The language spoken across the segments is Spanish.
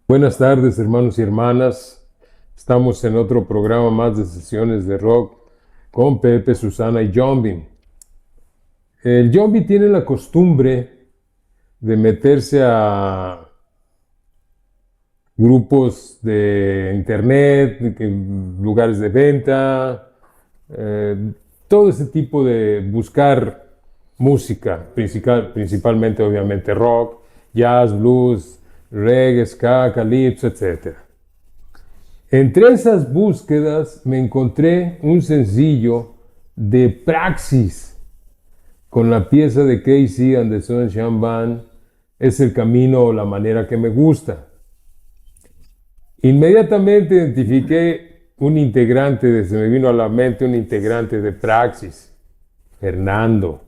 Buenas tardes, hermanos y hermanas. Estamos en otro programa más de sesiones de rock con Pepe, Susana y Jombi. El Jombi tiene la costumbre de meterse a grupos de internet, lugares de venta, todo ese tipo de buscar música, principalmente obviamente rock, jazz, blues, reggae, ska, calypso, etc. Entre esas búsquedas me encontré un sencillo de Praxis con la pieza de Casey and the Sunshine Band, Es el camino o la manera que me gusta. Inmediatamente identifiqué un integrante, se me vino a la mente un integrante de Praxis, Fernando,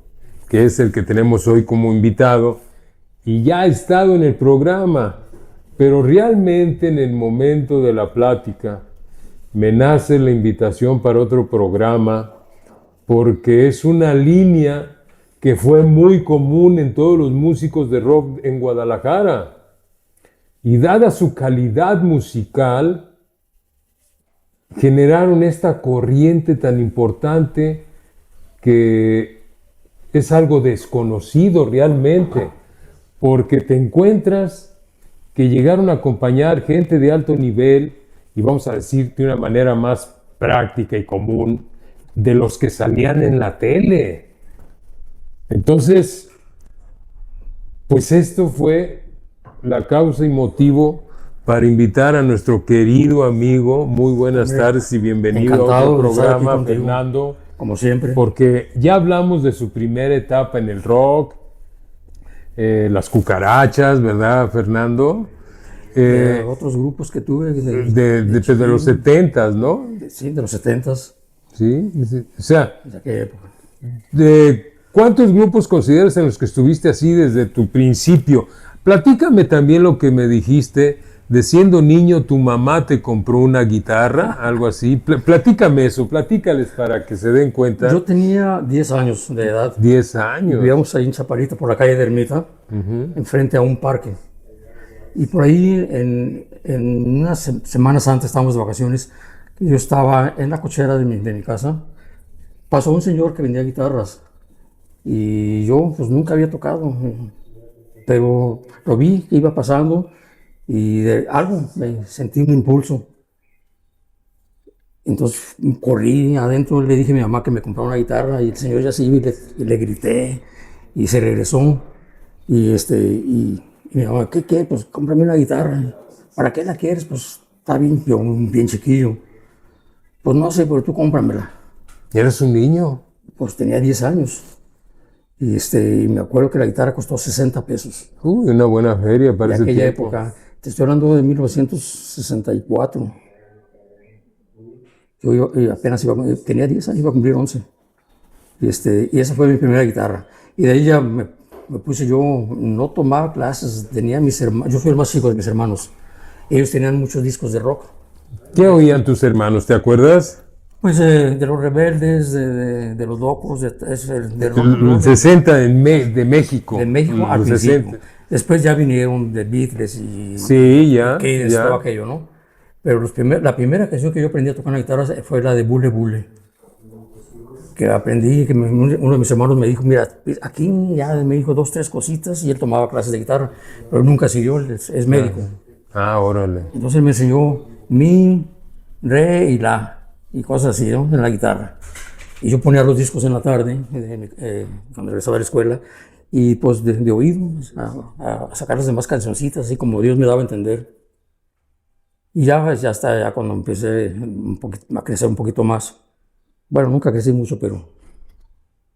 que es el que tenemos hoy como invitado y ya ha estado en el programa, pero realmente en el momento de la plática me nace la invitación para otro programa porque es una línea que fue muy común en todos los músicos de rock en Guadalajara. Y dada su calidad musical, generaron esta corriente tan importante que es algo desconocido realmente, porque te encuentras que llegaron a acompañar gente de alto nivel, y vamos a decir de una manera más práctica y común, de los que salían en la tele. Entonces, pues esto fue la causa y motivo para invitar a nuestro querido amigo. Muy buenas tardes y bienvenido a otro programa, Fernando. Como siempre. Porque ya hablamos de su primera etapa en el rock, las cucarachas, ¿verdad, Fernando? Otros grupos que tuve. De los 70s, ¿no? Sí, de los 70s. Sí, o sea, De aquella época. ¿de cuántos grupos consideras en los que estuviste así desde tu principio? Platícame también lo que me dijiste de siendo niño tu mamá te compró una guitarra, algo así. Platícame eso, platícales para que se den cuenta. Yo tenía 10 años de edad. 10 años. Vivíamos ahí en Chaparita, por la calle de Ermita, enfrente a un parque. Y por ahí, en unas semanas antes, estábamos de vacaciones, yo estaba en la cochera de mi casa. Pasó un señor que vendía guitarras. Y yo, pues, nunca había tocado. Pero lo vi que iba pasando y de algo me sentí un impulso. Entonces corrí adentro, le dije a mi mamá que me comprara una guitarra y el señor ya se iba y le grité y se regresó. Y mi mamá, ¿qué? Pues cómprame una guitarra. ¿Para qué la quieres? Pues está bien, yo bien chiquillo. Pues no sé, pero tú cómpramela. ¿Eres un niño? Pues tenía 10 años. Y me acuerdo que la guitarra costó 60 pesos. Uy, una buena feria para ese De aquella tiempo. época. Te estoy hablando de 1964. Yo apenas tenía 10 años, iba a cumplir 11. Y esa fue mi primera guitarra. Y de ahí ya me puse yo, no tomaba clases, tenía mis hermanos, yo fui el más chico de mis hermanos. Ellos tenían muchos discos de rock. ¿Qué oían tus hermanos? ¿Te acuerdas? Pues de los Rebeldes, de los Locos, de rock. Los 60 de México. De México al Los principio. 60. Después ya vinieron The Beatles y Sí, ya. Kiss, todo aquello, ¿no? Pero la primera canción que yo aprendí a tocar la guitarra fue la de Bule Bule. Que aprendí, que uno de mis hermanos me dijo, mira, aquí ya me dijo 2, 3 cositas y él tomaba clases de guitarra, pero nunca siguió, es médico. Órale. Entonces me enseñó mi, re y la, y cosas así, ¿no? En la guitarra. Y yo ponía los discos en la tarde, cuando regresaba a la escuela, y pues de oído, a sacar las demás cancioncitas, así como Dios me daba a entender. Y ya hasta ya cuando empecé a crecer un poquito más, bueno, nunca crecí mucho, pero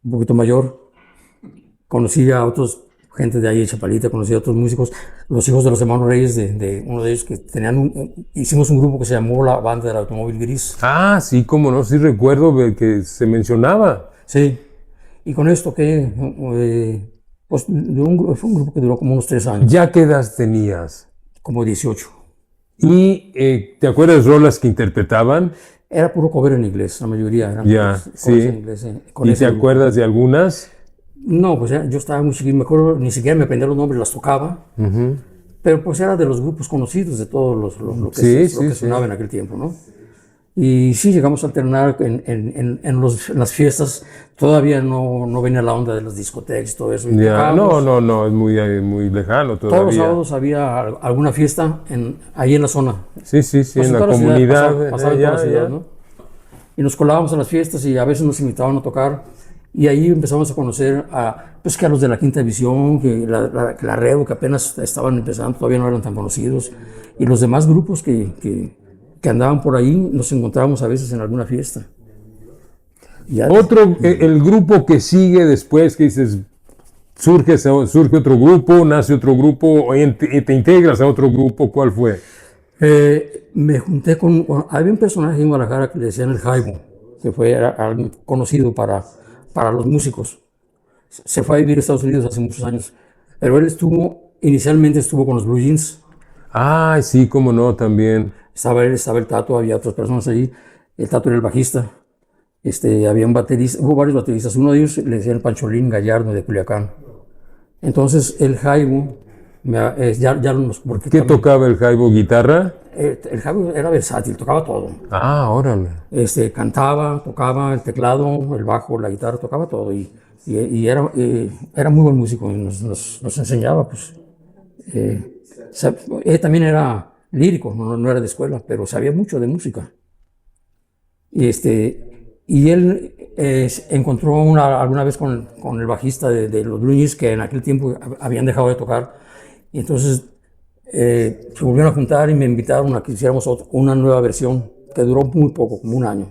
un poquito mayor, conocí a otros, gente de ahí de Chapalita, conocí a otros músicos, los hijos de los hermanos Reyes, de uno de ellos que hicimos un grupo que se llamó la Banda del Automóvil Gris. Sí, cómo no, sí recuerdo que se mencionaba. Sí, y con esto pues fue un grupo que duró como unos 3 años. ¿Ya qué edad tenías? Como 18. ¿Y te acuerdas rolas que interpretaban? Era puro cover en inglés, la mayoría eran sí. en inglés. ¿Y te acuerdas de algunas? No, pues yo estaba muy chiquito, me acuerdo, ni siquiera me aprendía los nombres, las tocaba. pero pues era de los grupos conocidos, de todos lo que, Sí, lo que sí, sí. sonaba en aquel tiempo, ¿no? Y sí, llegamos a alternar en las fiestas. Todavía no venía la onda de las discotecas y todo eso. Y Ya, no, tocábamos. no, no, es muy lejano Todos los todavía. sábados había alguna fiesta ahí en la zona. Sí, sí, sí, Pues en la toda la ciudad, comunidad. pasaba en toda la ciudad, ¿no? Y nos colábamos a las fiestas y a veces nos invitaban a tocar. Y ahí empezamos a conocer pues que a los de la Quinta División, que la Rebo, que apenas estaban empezando, todavía no eran tan conocidos. Y los demás grupos que andaban por ahí, nos encontrábamos a veces en alguna fiesta. Ya, El grupo que sigue después, que dices, surge otro grupo, nace otro grupo, o te integras a otro grupo, ¿cuál fue? me junté había un personaje en Guadalajara que le decían el Jaibo, que era conocido para los músicos. Se fue a vivir a Estados Unidos hace muchos años, pero él inicialmente estuvo con los Blue Jeans. Ah, sí, cómo no, también. Estaba él, estaba el Tato, había otras personas allí. El Tato era el bajista. Había un baterista, hubo varios bateristas. Uno de ellos le decían el Pancholín Gallardo de Culiacán. Entonces el Jaibo, porque ¿Qué tocaba el Jaibo? ¿Guitarra? el Jaibo era versátil, tocaba todo. Ah, órale. Cantaba, tocaba el teclado, el bajo, la guitarra, tocaba todo. Y era muy buen músico. Y nos enseñaba, pues. Él también era lírico, no era de escuela, pero sabía mucho de música. Y él encontró alguna vez con el bajista de los Blue Jeans, que en aquel tiempo habían dejado de tocar. Y entonces se volvieron a juntar y me invitaron a que hiciéramos una nueva versión, que duró muy poco, como un año,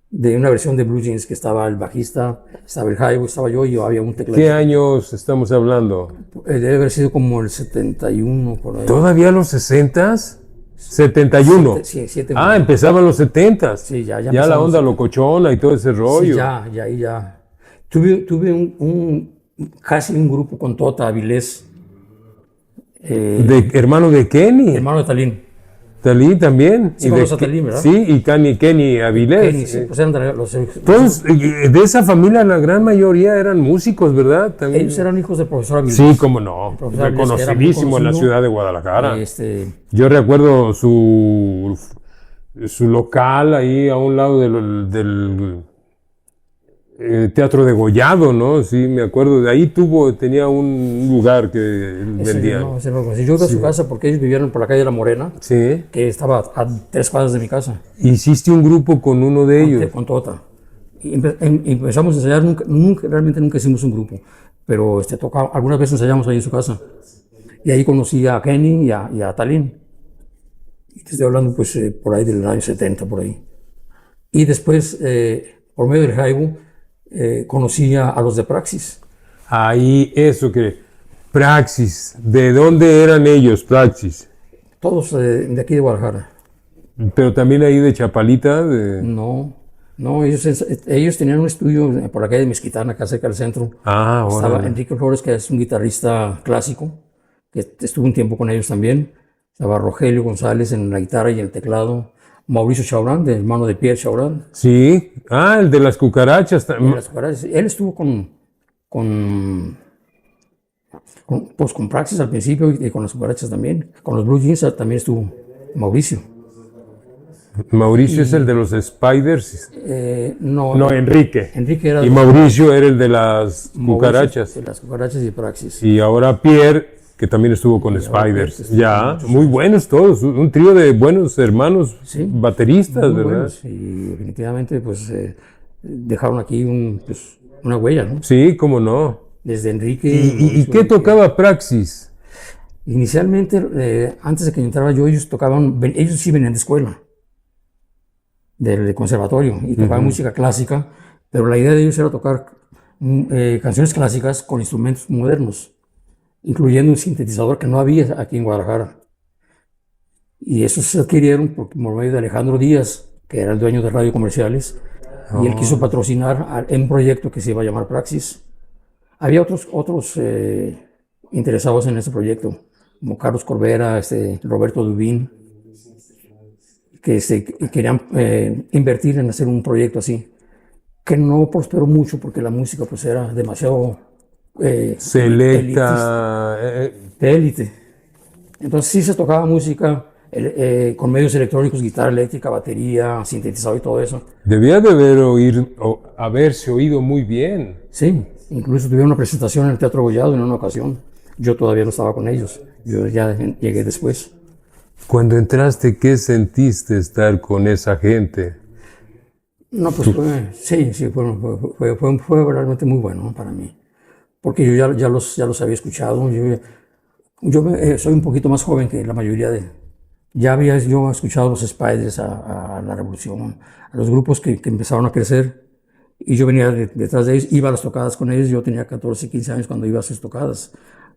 de una versión de Blue Jeans, que estaba el bajista, estaba el Jaibo, estaba yo y había un teclado. ¿Qué años estamos hablando? Debe haber sido como el 71, por ahí. ¿Todavía los 60s? 71. Sí, 7. Empezaban los 70s. Sí, ya la empezamos. onda locochona y todo ese rollo. Sí, ya. Tuve casi un grupo con Tota Avilés. ¿Hermano de Kenny? Hermano de Talín. Talí también. Sí, conoces a Talín, ¿verdad? Sí, y Kenny Avilés. Kenny, sí, pues eran los Todos, de esa familia, la gran mayoría eran músicos, ¿verdad? También. ellos eran hijos del profesor Avilés. Sí, cómo no. profesor Avilés, que era muy Reconocidísimo en la conocido. ciudad de Guadalajara. Este, Yo recuerdo su local ahí a un lado del Teatro de Gollado, ¿no? Sí, me acuerdo. De ahí tenía un lugar que él vendía. ese no lo conocí. Yo iba a su casa porque ellos vivieron por la calle de La Morena, Sí. que estaba a 3 cuadras de mi casa, Hiciste un grupo con uno de ellos. con Tota. Y empezamos a ensayar, realmente nunca hicimos un grupo, pero algunas veces ensayamos ahí en su casa. Y ahí conocí a Kenny y a Talín. Y te estoy hablando pues por ahí del año 70, por ahí. Y después, por medio del Jaibo, conocí a los de Praxis. Ahí, eso que... Praxis. ¿De dónde eran ellos, Praxis? Todos de aquí de Guadalajara. Pero también ahí de Chapalita. No, ellos tenían un estudio por la calle de Mezquitana, acá cerca del centro. Ah, Estaba órale. Enrique Flores, que es un guitarrista clásico, que estuvo un tiempo con ellos también. Estaba Rogelio González en la guitarra y en el teclado. Mauricio Chaurán, hermano de Pierre Chaurán. Sí. El de las cucarachas. Él estuvo pues con Praxis al principio y con las cucarachas también. Con los Blue Jeans también estuvo Mauricio. Mauricio es el de los Spiders. No, Enrique. Enrique era Y Mauricio era el de las cucarachas. de las cucarachas y Praxis. Y ahora Pierre, que también estuvo con Spiders. Pierre, Ya, muy buenos todos. Un trío de buenos hermanos Sí, bateristas, muy ¿verdad? buenos. Y definitivamente pues dejaron aquí una huella, ¿no? Sí, cómo no. Desde Enrique. ¿Y qué tocaba Praxis? Inicialmente, antes de que entrara yo, ellos sí venían de escuela, del conservatorio, y tocaban música clásica, pero la idea de ellos era tocar canciones clásicas con instrumentos modernos, incluyendo un sintetizador que no había aquí en Guadalajara. Y esos se adquirieron por medio de Alejandro Díaz, que era el dueño de Radio Comerciales, y él quiso patrocinar un proyecto que se iba a llamar Praxis. Había otros interesados en ese proyecto, como Carlos Corbera, Roberto Dubín, que querían invertir en hacer un proyecto así, que no prosperó mucho porque la música pues era demasiado Selecta. de élite. Entonces sí se tocaba música con medios electrónicos, guitarra eléctrica, batería, sintetizador y todo eso. Debía de haberse oído muy bien. Sí, incluso tuvieron una presentación en el Teatro Gollado en una ocasión. Yo todavía no estaba con ellos, yo ya llegué después. Cuando entraste, ¿qué sentiste estar con esa gente? No, pues sí, fue realmente muy bueno, ¿no?, para mí, porque yo ya los había escuchado. Soy un poquito más joven que la mayoría ya había yo escuchado los Spiders, a la Revolución, a los grupos que empezaron a crecer, y yo venía detrás de ellos, iba a las tocadas con ellos. Yo tenía 14, 15 años cuando iba a sus tocadas.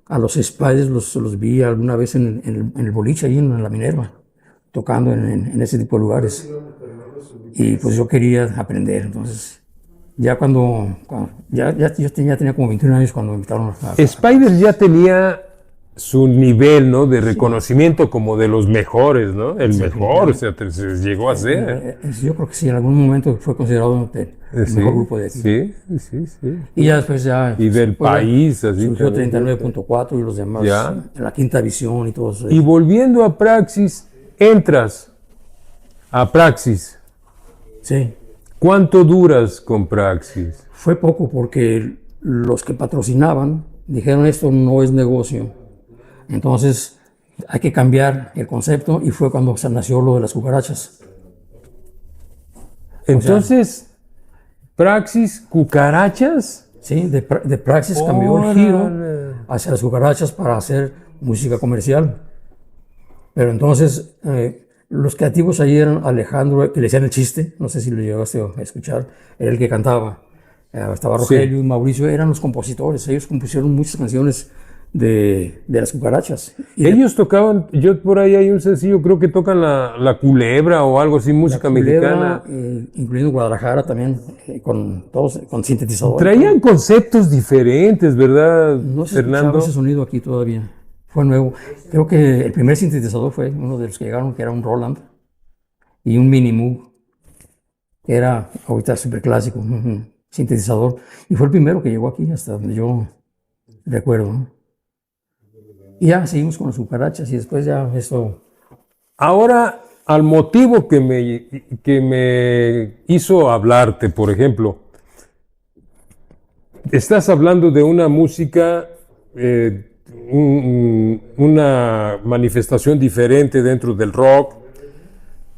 A los Spiders los vi alguna vez en el boliche, ahí en la Minerva, tocando en ese tipo de lugares. Y pues yo quería aprender. Entonces, ya yo tenía como 21 años cuando me invitaron a... Spiders ya tenía su nivel, ¿no?, de reconocimiento como de los mejores, ¿no? El mejor, o sea, se llegó a ser. Yo creo que sí, en algún momento fue considerado el mejor grupo de aquí. Sí. Y ya después Y del país, así. Surgió 39.4 y los demás, en la Quinta Visión y todo eso. Y volviendo a Praxis, entras a Praxis. Sí. ¿Cuánto duras con Praxis? Fue poco, porque los que patrocinaban dijeron: esto no es negocio, entonces hay que cambiar el concepto, y fue cuando se nació lo de las cucarachas. Entonces, Praxis, cucarachas. Sí, de Praxis cambió el giro hacia las cucarachas para hacer música comercial. Pero entonces los creativos ahí eran Alejandro, que le decían el chiste, no sé si lo llegaste a escuchar, era el que cantaba. Estaba Rogelio y Mauricio, eran los compositores. Ellos compusieron muchas canciones de las cucarachas. Y ellos tocaban, yo por ahí hay un sencillo, creo que tocan la culebra o algo así, música mexicana. Incluyendo Guadalajara también, con sintetizadores. Traían conceptos diferentes, ¿verdad, no se Fernando? escuchaba ese sonido aquí todavía. Fue nuevo. Creo que el primer sintetizador fue uno de los que llegaron, que era un Roland y un Mini Moog, que era ahorita súper clásico, sintetizador. Y fue el primero que llegó aquí, hasta donde yo recuerdo, ¿no? Y ya seguimos con las cucarachas, y después ya eso. Ahora, al motivo que me hizo hablarte, por ejemplo, estás hablando de una música, una manifestación diferente dentro del rock,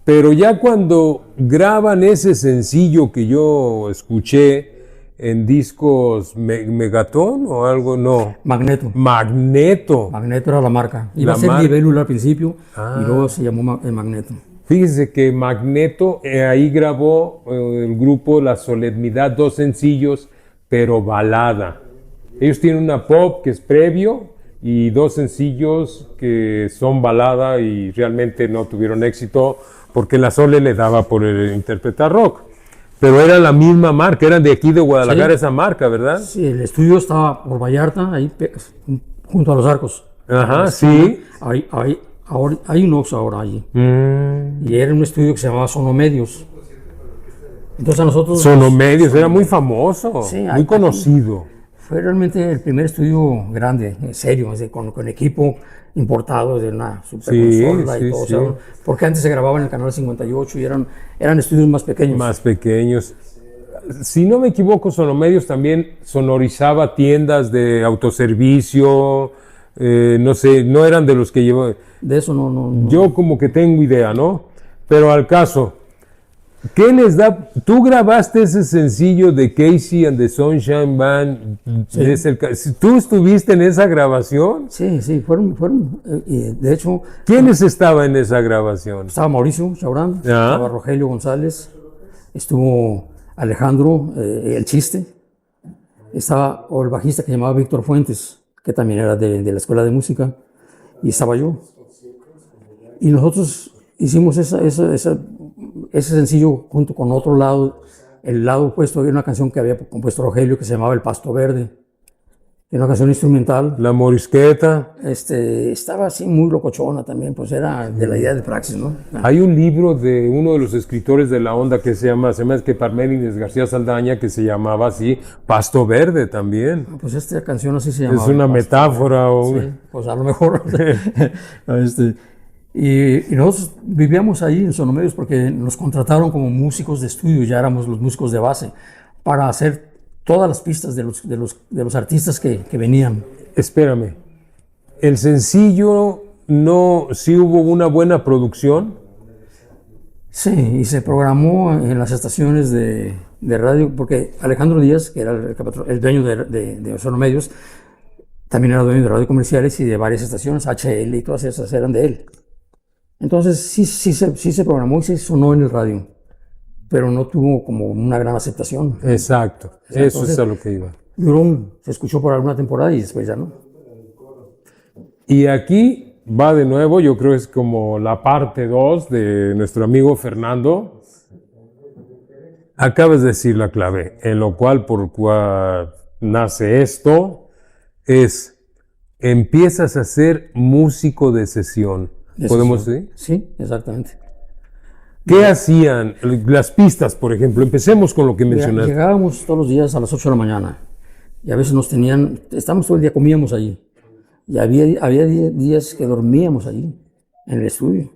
pero ya cuando graban ese sencillo que yo escuché en discos Megaton o algo, no. Magneto. Magneto Era la marca. Iba a ser Libélula al principio, y luego se llamó Magneto. Fíjese que Magneto, ahí grabó el grupo La Solemnidad, 2 sencillos, pero balada. Ellos tienen una pop que es previo y 2 sencillos que son balada, y realmente no tuvieron éxito porque la Sole le daba por interpretar rock. Pero era la misma marca, eran de aquí de Guadalajara, sí, esa marca, ¿verdad? Sí, el estudio estaba por Vallarta, ahí junto a los Arcos. Ajá, sí. Hay un Oxxo ahora allí. Y era un estudio que se llamaba Sonomedios. Entonces a nosotros... Sonomedios, era muy famoso, sí, muy conocido. Fue realmente el primer estudio grande, serio, con equipo importado de una superconsola y todo. Sí. O sea, porque antes se grababa en el canal 58 y eran estudios más pequeños. Más pequeños. Si no me equivoco, Sonomedios también sonorizaba tiendas de autoservicio, no sé, no eran de los que llevaban. De eso no. Yo como que tengo idea, ¿no? Pero al caso, ¿qué les da? ¿Tú grabaste ese sencillo de Casey and the Sunshine Band? Sí. ¿Tú estuviste en esa grabación? Sí, fueron de hecho... ¿Quiénes estaban en esa grabación? Estaba Mauricio Chaurán, estaba Rogelio González, estuvo Alejandro, el chiste, estaba el bajista que se llamaba Víctor Fuentes, que también era de la escuela de música, y estaba yo. Y nosotros hicimos ese sencillo junto con otro lado. El lado opuesto había una canción que había compuesto Rogelio que se llamaba El Pasto Verde. una canción instrumental. La morisqueta. Estaba así muy locochona también, pues era de la idea de Praxis, ¿no? Hay un libro de uno de los escritores de la onda que se llama que Parménides García Saldaña, que se llamaba así, Pasto Verde también. Pues esta canción así se llamaba. Es una metáfora. Sí, pues a lo mejor. Y nosotros vivíamos ahí en Sonomedios porque nos contrataron como músicos de estudio, ya éramos los músicos de base, para hacer todas las pistas de los artistas que venían. Espérame, el sencillo sí hubo una buena producción. Sí, y se programó en las estaciones de radio, porque Alejandro Díaz, que era el dueño de Sonomedios, también era dueño de radio comerciales y de varias estaciones, HL y todas esas eran de él. Entonces sí se programó y se sonó en el radio, pero no tuvo como una gran aceptación. Exacto, eso es a lo que iba. Se escuchó por alguna temporada y después ya no. Y aquí va de nuevo, yo creo es como la parte 2 de nuestro amigo Fernando. Acabas de decir la clave, en lo cual por cual nace esto, empiezas a ser músico de sesión. ¿Podemos decir? Sí, exactamente. ¿Qué hacían? Las pistas, por ejemplo. Empecemos con lo que mencionaste. Llegábamos todos los días a las 8 de la mañana y a veces estábamos todo el día, comíamos allí. Y había días que dormíamos allí, en el estudio.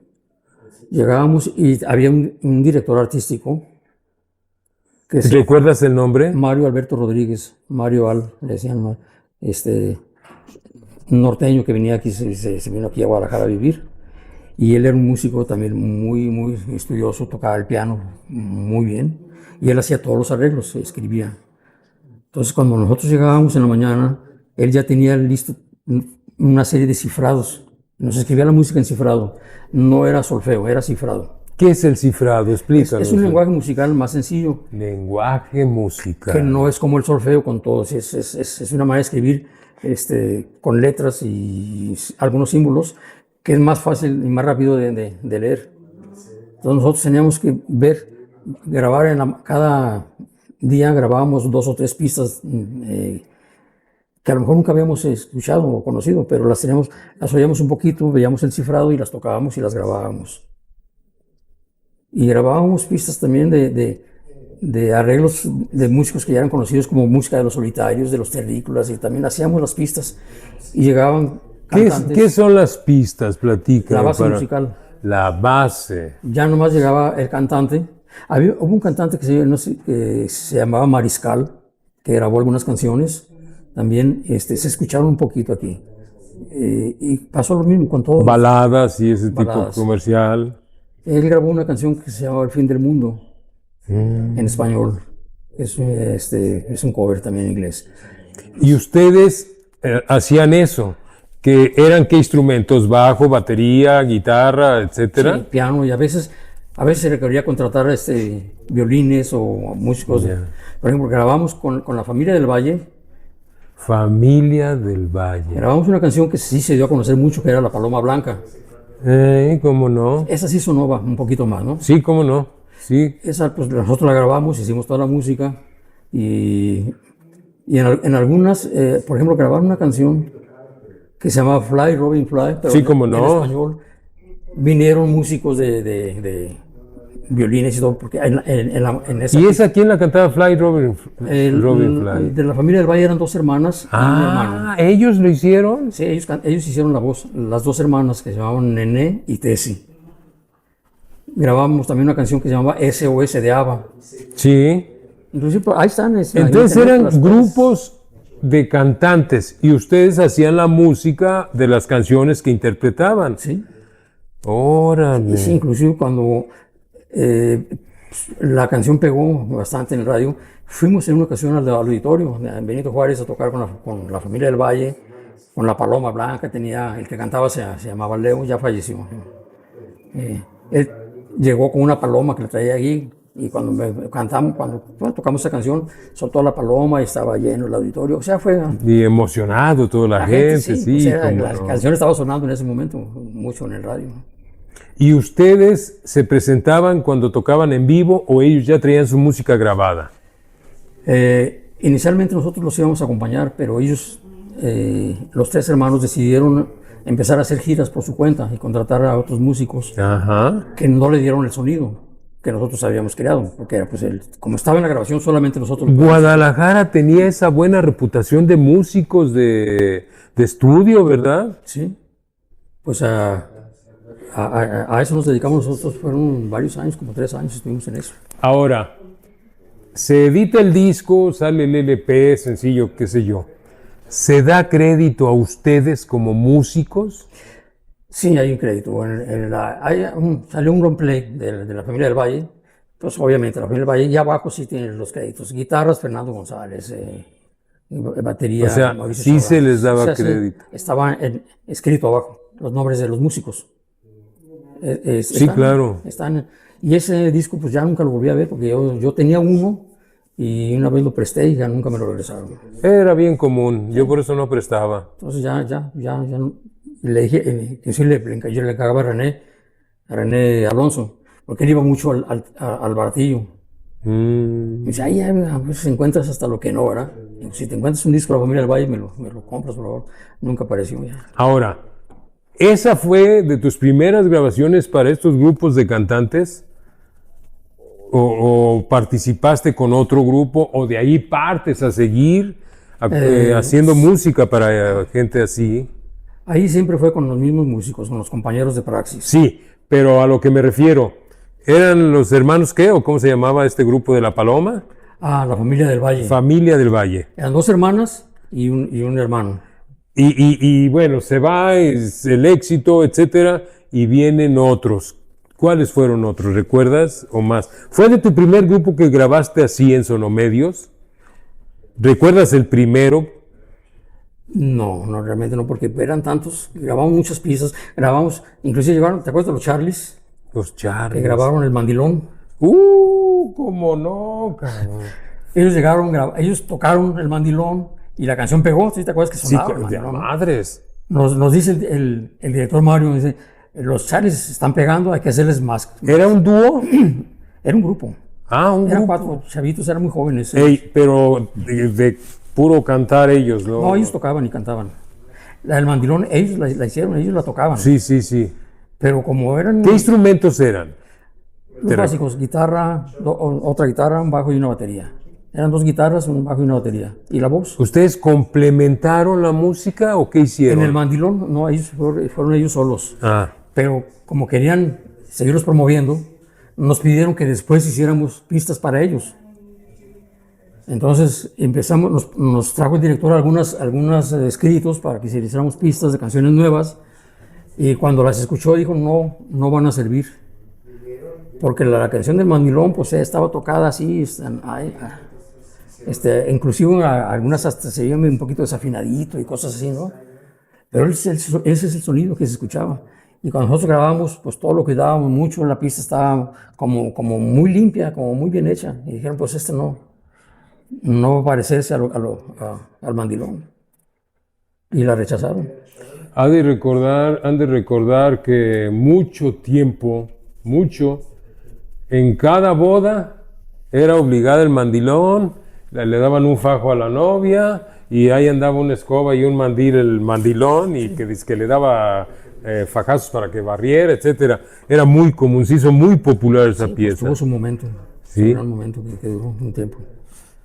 Llegábamos y había un director artístico. ¿Recuerdas el nombre? Mario Alberto Rodríguez, Mario Al, le decían, un norteño que venía aquí, se vino aquí a Guadalajara a vivir. Y él era un músico también muy, muy estudioso, tocaba el piano muy bien. Y él hacía todos los arreglos, escribía. Entonces, cuando nosotros llegábamos en la mañana, él ya tenía listo una serie de cifrados. Nos escribía la música en cifrado. No era solfeo, era cifrado. ¿Qué es el cifrado? Explícanos. Es un lenguaje musical más sencillo. Lenguaje musical. Que no es como el solfeo con todos. Es una manera de escribir con letras y algunos símbolos, que es más fácil y más rápido de leer. Entonces nosotros teníamos que grabar cada día grabábamos 2 o 3 pistas que a lo mejor nunca habíamos escuchado o conocido, pero las oíamos un poquito, veíamos el cifrado y las tocábamos y las grabábamos. Y grabábamos pistas también de arreglos de músicos que ya eran conocidos como música de los Solitarios, de los Terrícolas, y también hacíamos las pistas y llegaban cantantes. ¿Qué son las pistas? Platica. La base musical. La base. Ya nomás llegaba el cantante. Hubo un cantante que se llamaba Mariscal, que grabó algunas canciones. También se escucharon un poquito aquí. Y pasó lo mismo con todo. Baladas y ese tipo comercial. Él grabó una canción que se llama El fin del mundo, en español. Es un cover también en inglés. ¿Y ustedes hacían eso? ¿Qué instrumentos? ¿Bajo, batería, guitarra, etcétera? Sí, piano, y a veces se requería contratar violines o músicos. Yeah. Por ejemplo, grabamos con la Familia del Valle. Familia del Valle. Grabamos una canción que sí se dio a conocer mucho, que era La Paloma Blanca. ¿Cómo no? Esa sí sonaba un poquito más, ¿no? Sí, ¿cómo no? Sí. Esa, pues nosotros la grabamos, hicimos toda la música y en algunas, por ejemplo, grabaron una canción que se llama Fly, Robin Fly, pero sí, ¿cómo no? En español. Vinieron músicos de violines y todo, porque en esa... ¿Y esa quién la cantaba? Fly, Robin Fly. De la Familia del Valle eran 2 hermanas y un hermano. ¿Ellos lo hicieron? Sí, ellos hicieron la voz, las 2 hermanas que se llamaban Nené y Tessie. Grabamos también una canción que se llamaba SOS de ABBA. Sí. Inclusive, ahí están. Entonces eran grupos de cantantes y ustedes hacían la música de las canciones que interpretaban. Sí. Órale. Y sí, inclusive cuando la canción pegó bastante en el radio, fuimos en una ocasión al auditorio en Benito Juárez a tocar con la Familia del Valle, con la Paloma Blanca. El que cantaba se llamaba Leo, ya falleció. Él llegó con una paloma que le traía allí, y cuando tocamos esa canción, soltó la paloma y estaba lleno el auditorio. O sea, fue... Y emocionado toda la gente, sí. O sea, la canción estaba sonando en ese momento mucho en el radio. ¿Y ustedes se presentaban cuando tocaban en vivo o ellos ya traían su música grabada? Inicialmente nosotros los íbamos a acompañar, pero ellos los tres hermanos decidieron empezar a hacer giras por su cuenta y contratar a otros músicos Ajá. que no le dieron el sonido que nosotros habíamos creado, porque era, pues, como estaba en la grabación solamente nosotros. Guadalajara tenía esa buena reputación de músicos de estudio, ¿verdad? Sí, pues a eso nos dedicamos nosotros, fueron varios años, como 3 años estuvimos en eso. Ahora, se edita el disco, sale el LP, sencillo, qué sé yo. ¿Se da crédito a ustedes como músicos? Sí, hay un crédito. Salió un roleplay de la familia del Valle. Pues obviamente la familia del Valle y abajo sí tienen los créditos. Guitarras, Fernando González. Batería, O sea, Mauricio sí Solar. se les daba O sea, sí, crédito. estaba escrito abajo los nombres de los músicos. Sí, claro. Y ese disco pues ya nunca lo volví a ver porque yo tenía uno y una vez lo presté y ya nunca me lo regresaron. Era bien común, yo por eso no prestaba. Entonces ya le dije, inclusive yo le cagaba a René Alonso, porque él iba mucho al Baratillo. Me dice, ahí a veces encuentras hasta lo que no, ¿verdad? Y si te encuentras un disco de la familia del Valle, me lo compras, por favor. Nunca apareció ya. Ahora, ¿esa fue de tus primeras grabaciones para estos grupos de cantantes? ¿O participaste con otro grupo? ¿O de ahí partes a seguir haciendo música para gente así? Ahí siempre fue con los mismos músicos, con los compañeros de Praxis. Sí, pero a lo que me refiero, ¿eran los hermanos qué? ¿O cómo se llamaba este grupo de La Paloma? Ah, la familia del Valle. Familia del Valle. Eran 2 hermanas y un hermano. Y bueno, se va, es el éxito, etcétera, y vienen otros. ¿Cuáles fueron otros? ¿Recuerdas o más? ¿Fue de tu primer grupo que grabaste así en Sonomedios? ¿Recuerdas el primero? No, realmente no, porque eran tantos. Grabamos muchas piezas. Inclusive llegaron, ¿te acuerdas de los Charlies? Los Charlies. Que grabaron El Mandilón. ¿Cómo no, cabrón? Ellos tocaron El Mandilón y la canción pegó. ¿Sí te acuerdas que sonaba? Sí, de madres. Nos dice el director Mario, dice, los Charlies están pegando, hay que hacerles más. ¿Era un dúo? Era un grupo. Un Eran grupo. 4 chavitos, eran muy jóvenes. Pero de puro cantar ellos, ¿no? No, ellos tocaban y cantaban. La del Mandilón, ellos la hicieron, ellos la tocaban. Sí. Pero como eran ¿Qué instrumentos eran? los básicos, guitarra, otra guitarra, un bajo y una batería. Eran 2 guitarras, un bajo y una batería. ¿Y la voz? ¿Ustedes complementaron la música o qué hicieron? En el Mandilón, no, ellos fueron ellos solos. Pero como querían seguirlos promoviendo, nos pidieron que después hiciéramos pistas para ellos. Entonces nos trajo el director algunos escritos para que hiciéramos pistas de canciones nuevas. Y cuando las escuchó dijo, no van a servir. Porque la canción del Mandilón pues estaba tocada así, inclusive algunas hasta se oían un poquito desafinadito y cosas así, ¿no? Pero ese es el sonido que se escuchaba. Y cuando nosotros grabábamos, pues todo lo que dábamos mucho, la pista estaba como muy limpia, como muy bien hecha. Y dijeron, pues no va a parecerse al Mandilón. Y la rechazaron. Han de recordar que mucho tiempo, en cada boda era obligada el mandilón, le daban un fajo a la novia y ahí andaba una escoba y un mandil el mandilón y que le daba fajazos para que barriera, etcétera. Era muy común, se hizo muy popular esa pieza. Tuvo su momento, ¿sí? Un gran momento que duró un tiempo.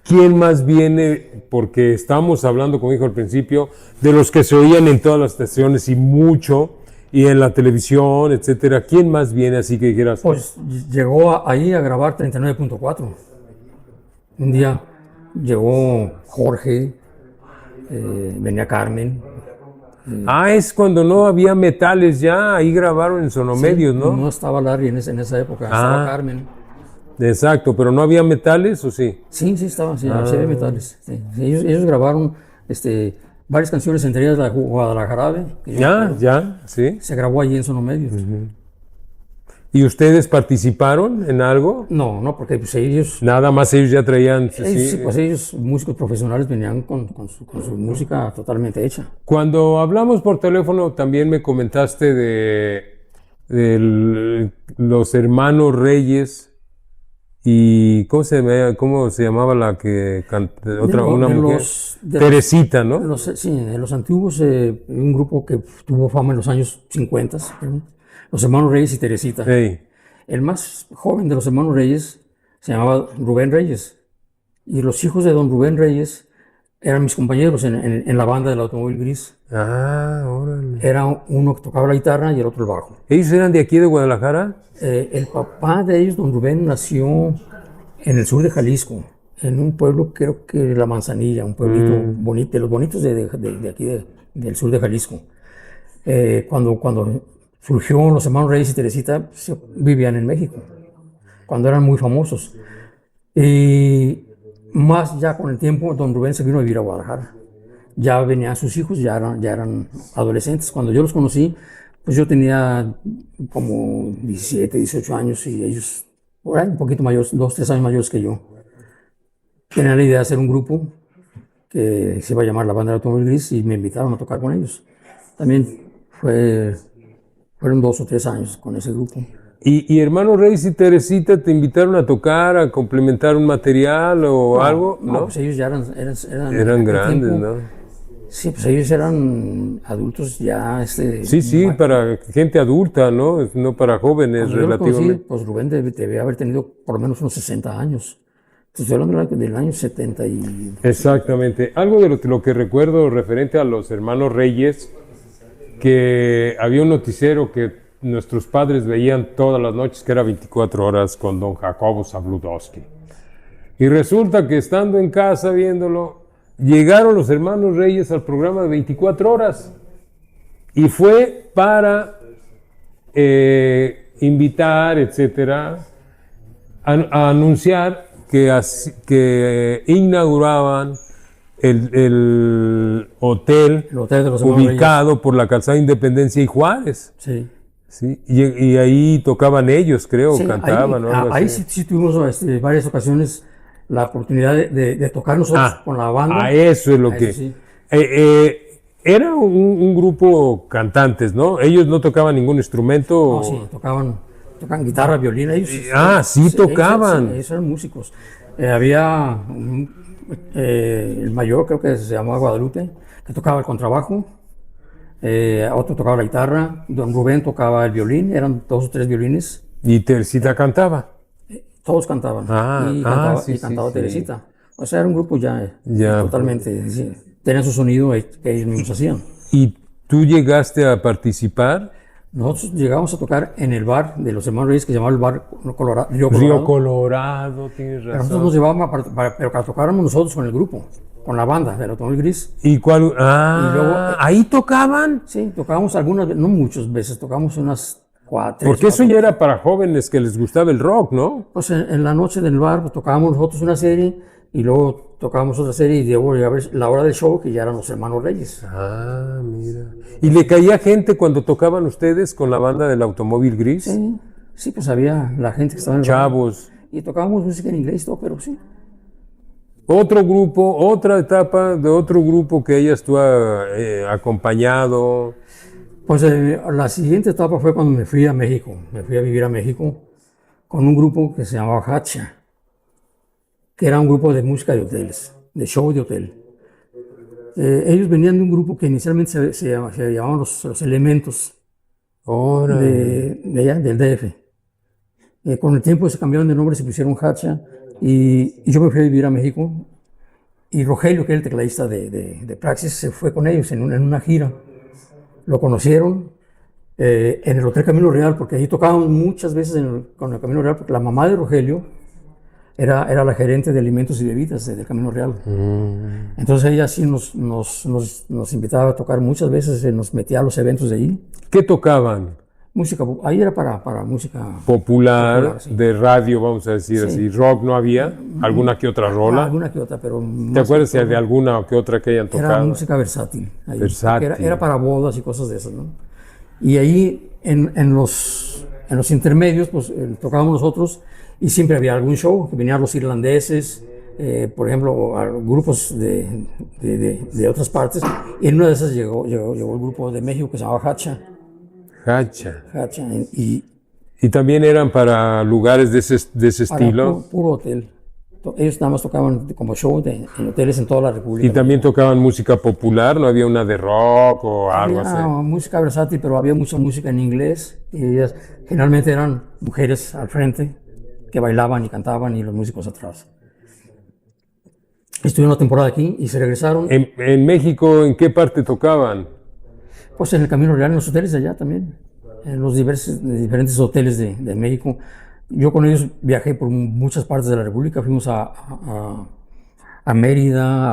¿Quién más viene? Porque estamos hablando, como dijo al principio, de los que se oían en todas las estaciones y mucho, y en la televisión, etcétera. ¿Quién más viene así que dijeras? Pues llegó ahí a grabar 39.4. Un día llegó Jorge, venía Carmen. Es cuando no había metales ya, ahí grabaron en Sonomedios, ¿no? No estaba Larry en esa época, estaba Carmen. Exacto, pero ¿no había metales o sí? Sí, estaba, sí había metales. Sí. Ellos grabaron varias canciones, entre ellas la de Guadalajara. Sí. Se grabó allí en Sonomedios. ¿Y ustedes participaron en algo? No, porque pues ellos... Nada más ellos ya traían... ellos, músicos profesionales, venían con su música totalmente hecha. Cuando hablamos por teléfono también me comentaste de los hermanos Reyes, ¿Y cómo se llamaba la que otra, una mujer? De Teresita, ¿no? Sí, de los antiguos, un grupo que tuvo fama en los años 50, los hermanos Reyes y Teresita. Hey. El más joven de los hermanos Reyes se llamaba Rubén Reyes. Y los hijos de don Rubén Reyes eran mis compañeros en la banda del Automóvil Gris. Ah, órale. Era uno que tocaba la guitarra y el otro el bajo. ¿Ellos eran de aquí de Guadalajara? El papá de ellos, don Rubén, nació en el sur de Jalisco, en un pueblo, creo que La Manzanilla, un pueblito bonito, de los bonitos de aquí del sur de Jalisco. Cuando surgió los hermanos Reyes y Teresita, vivían en México, cuando eran muy famosos. Y más ya con el tiempo, don Rubén se vino a vivir a Guadalajara. Ya venían sus hijos, ya eran adolescentes. Cuando yo los conocí, pues yo tenía como 17, 18 años y ellos, por ahí, un poquito mayores, 2, 3 años mayores que yo. Tenían la idea de hacer un grupo que se iba a llamar la Banda del Automóvil Gris y me invitaron a tocar con ellos. También fueron 2 o 3 años con ese grupo. ¿Y hermanos Reyes y Teresita te invitaron a tocar, a complementar un material o algo? No, pues ellos ya eran grandes, tiempo, ¿no? Sí, pues ellos eran adultos ya. Sí, para gente adulta, ¿no? No para jóvenes cuando relativamente. Yo los conocí, pues Rubén debía haber tenido por lo menos unos 60 años. Estoy hablando del año 70 y... Exactamente. Algo de lo que recuerdo referente a los hermanos Reyes, que había un noticiero que nuestros padres veían todas las noches, que era 24 horas, con don Jacobo Zabludowski. Y resulta que estando en casa viéndolo, llegaron los hermanos Reyes al programa de 24 horas. Y fue para invitar, etcétera, a anunciar que inauguraban el hotel de los ubicado Reyes. por la calzada Independencia y Juárez. Sí. Sí, y ahí tocaban ellos, creo, Sí, cantaban. Ahí sí tuvimos varias ocasiones la oportunidad de tocar nosotros con la banda. A eso es lo que... Sí. Era un grupo cantantes, ¿no? Ellos no tocaban ningún instrumento. No, sí, tocaban guitarra, violín. Ellos, sí tocaban. Ellos eran músicos. Había el mayor, creo que se llamaba Guadalupe, que tocaba el contrabajo. Otro tocaba la guitarra, don Rubén tocaba el violín, eran 2 o 3 violines. ¿Y Teresita cantaba? Todos cantaban. Y cantaba Teresita. O sea, era un grupo ya totalmente, sí, tenían su sonido que ellos mismos hacían. ¿Y tú llegaste a participar? Nosotros llegamos a tocar en el bar de los hermanos Reyes, que se llamaba el bar Río Colorado, tienes razón. Pero nosotros nos llevábamos, pero que tocáramos nosotros con el grupo, con la banda del Automóvil Gris. ¿Y cuál? Y luego, ¿ahí tocaban? Sí, tocábamos algunas, no muchas veces, tocábamos unas 4. Porque eso ya era para jóvenes que les gustaba el rock, ¿no? Pues en la noche del bar pues, tocábamos nosotros una serie y luego tocábamos otra serie y luego a ver la hora del show, que ya eran los hermanos Reyes. Mira. ¿Y le caía gente cuando tocaban ustedes con la banda del Automóvil Gris? Sí, pues había la gente que estaba en el chavos. bar. Y tocábamos música en inglés y todo, pero sí. Otro grupo, otra etapa de otro grupo que hayas tú acompañado. Pues la siguiente etapa fue cuando me fui a México. Me fui a vivir a México con un grupo que se llamaba Hacha, que era un grupo de música de hoteles, de show de hotel. Ellos venían de un grupo que inicialmente se llamaban los Elementos de allá, del DF. Con el tiempo se cambiaron de nombre, se pusieron Hacha y yo me fui a vivir a México. Y Rogelio, que era el tecladista de Praxis, se fue con ellos en una gira. Lo conocieron en el Hotel Camino Real, porque ahí tocábamos muchas veces con el Camino Real, porque la mamá de Rogelio era la gerente de alimentos y bebidas del Camino Real. Entonces ella sí nos invitaba a tocar muchas veces, nos metía a los eventos de ahí. ¿Qué tocaban? Música, ahí era para música popular sí. De radio, vamos a decir sí. Así. ¿Rock no había? ¿Alguna que otra rola? Alguna que otra, pero... ¿Te acuerdas de alguna que otra que hayan tocado? Era música versátil. Ahí, versátil. Era para bodas y cosas de esas, ¿no? Y ahí, en los intermedios, pues tocábamos nosotros y siempre había algún show, que venían los irlandeses, por ejemplo, grupos de otras partes. Y en una de esas llegó el grupo de México que se llamaba Hacha. Hacha. Y ¿Y también eran para lugares de ese Para estilo? puro hotel. Ellos nada más tocaban como show en hoteles en toda la República. ¿Y también tocaban música popular? ¿No había una de rock o algo Había así? música versátil, pero había mucha música en inglés. Y ellas generalmente eran mujeres al frente que bailaban y cantaban y los músicos atrás. Estuvieron una temporada aquí y se regresaron. En México, ¿en qué parte tocaban? Pues en el Camino Real, en los hoteles de allá también, en los diferentes hoteles de México. Yo con ellos viajé por muchas partes de la República, fuimos a Mérida,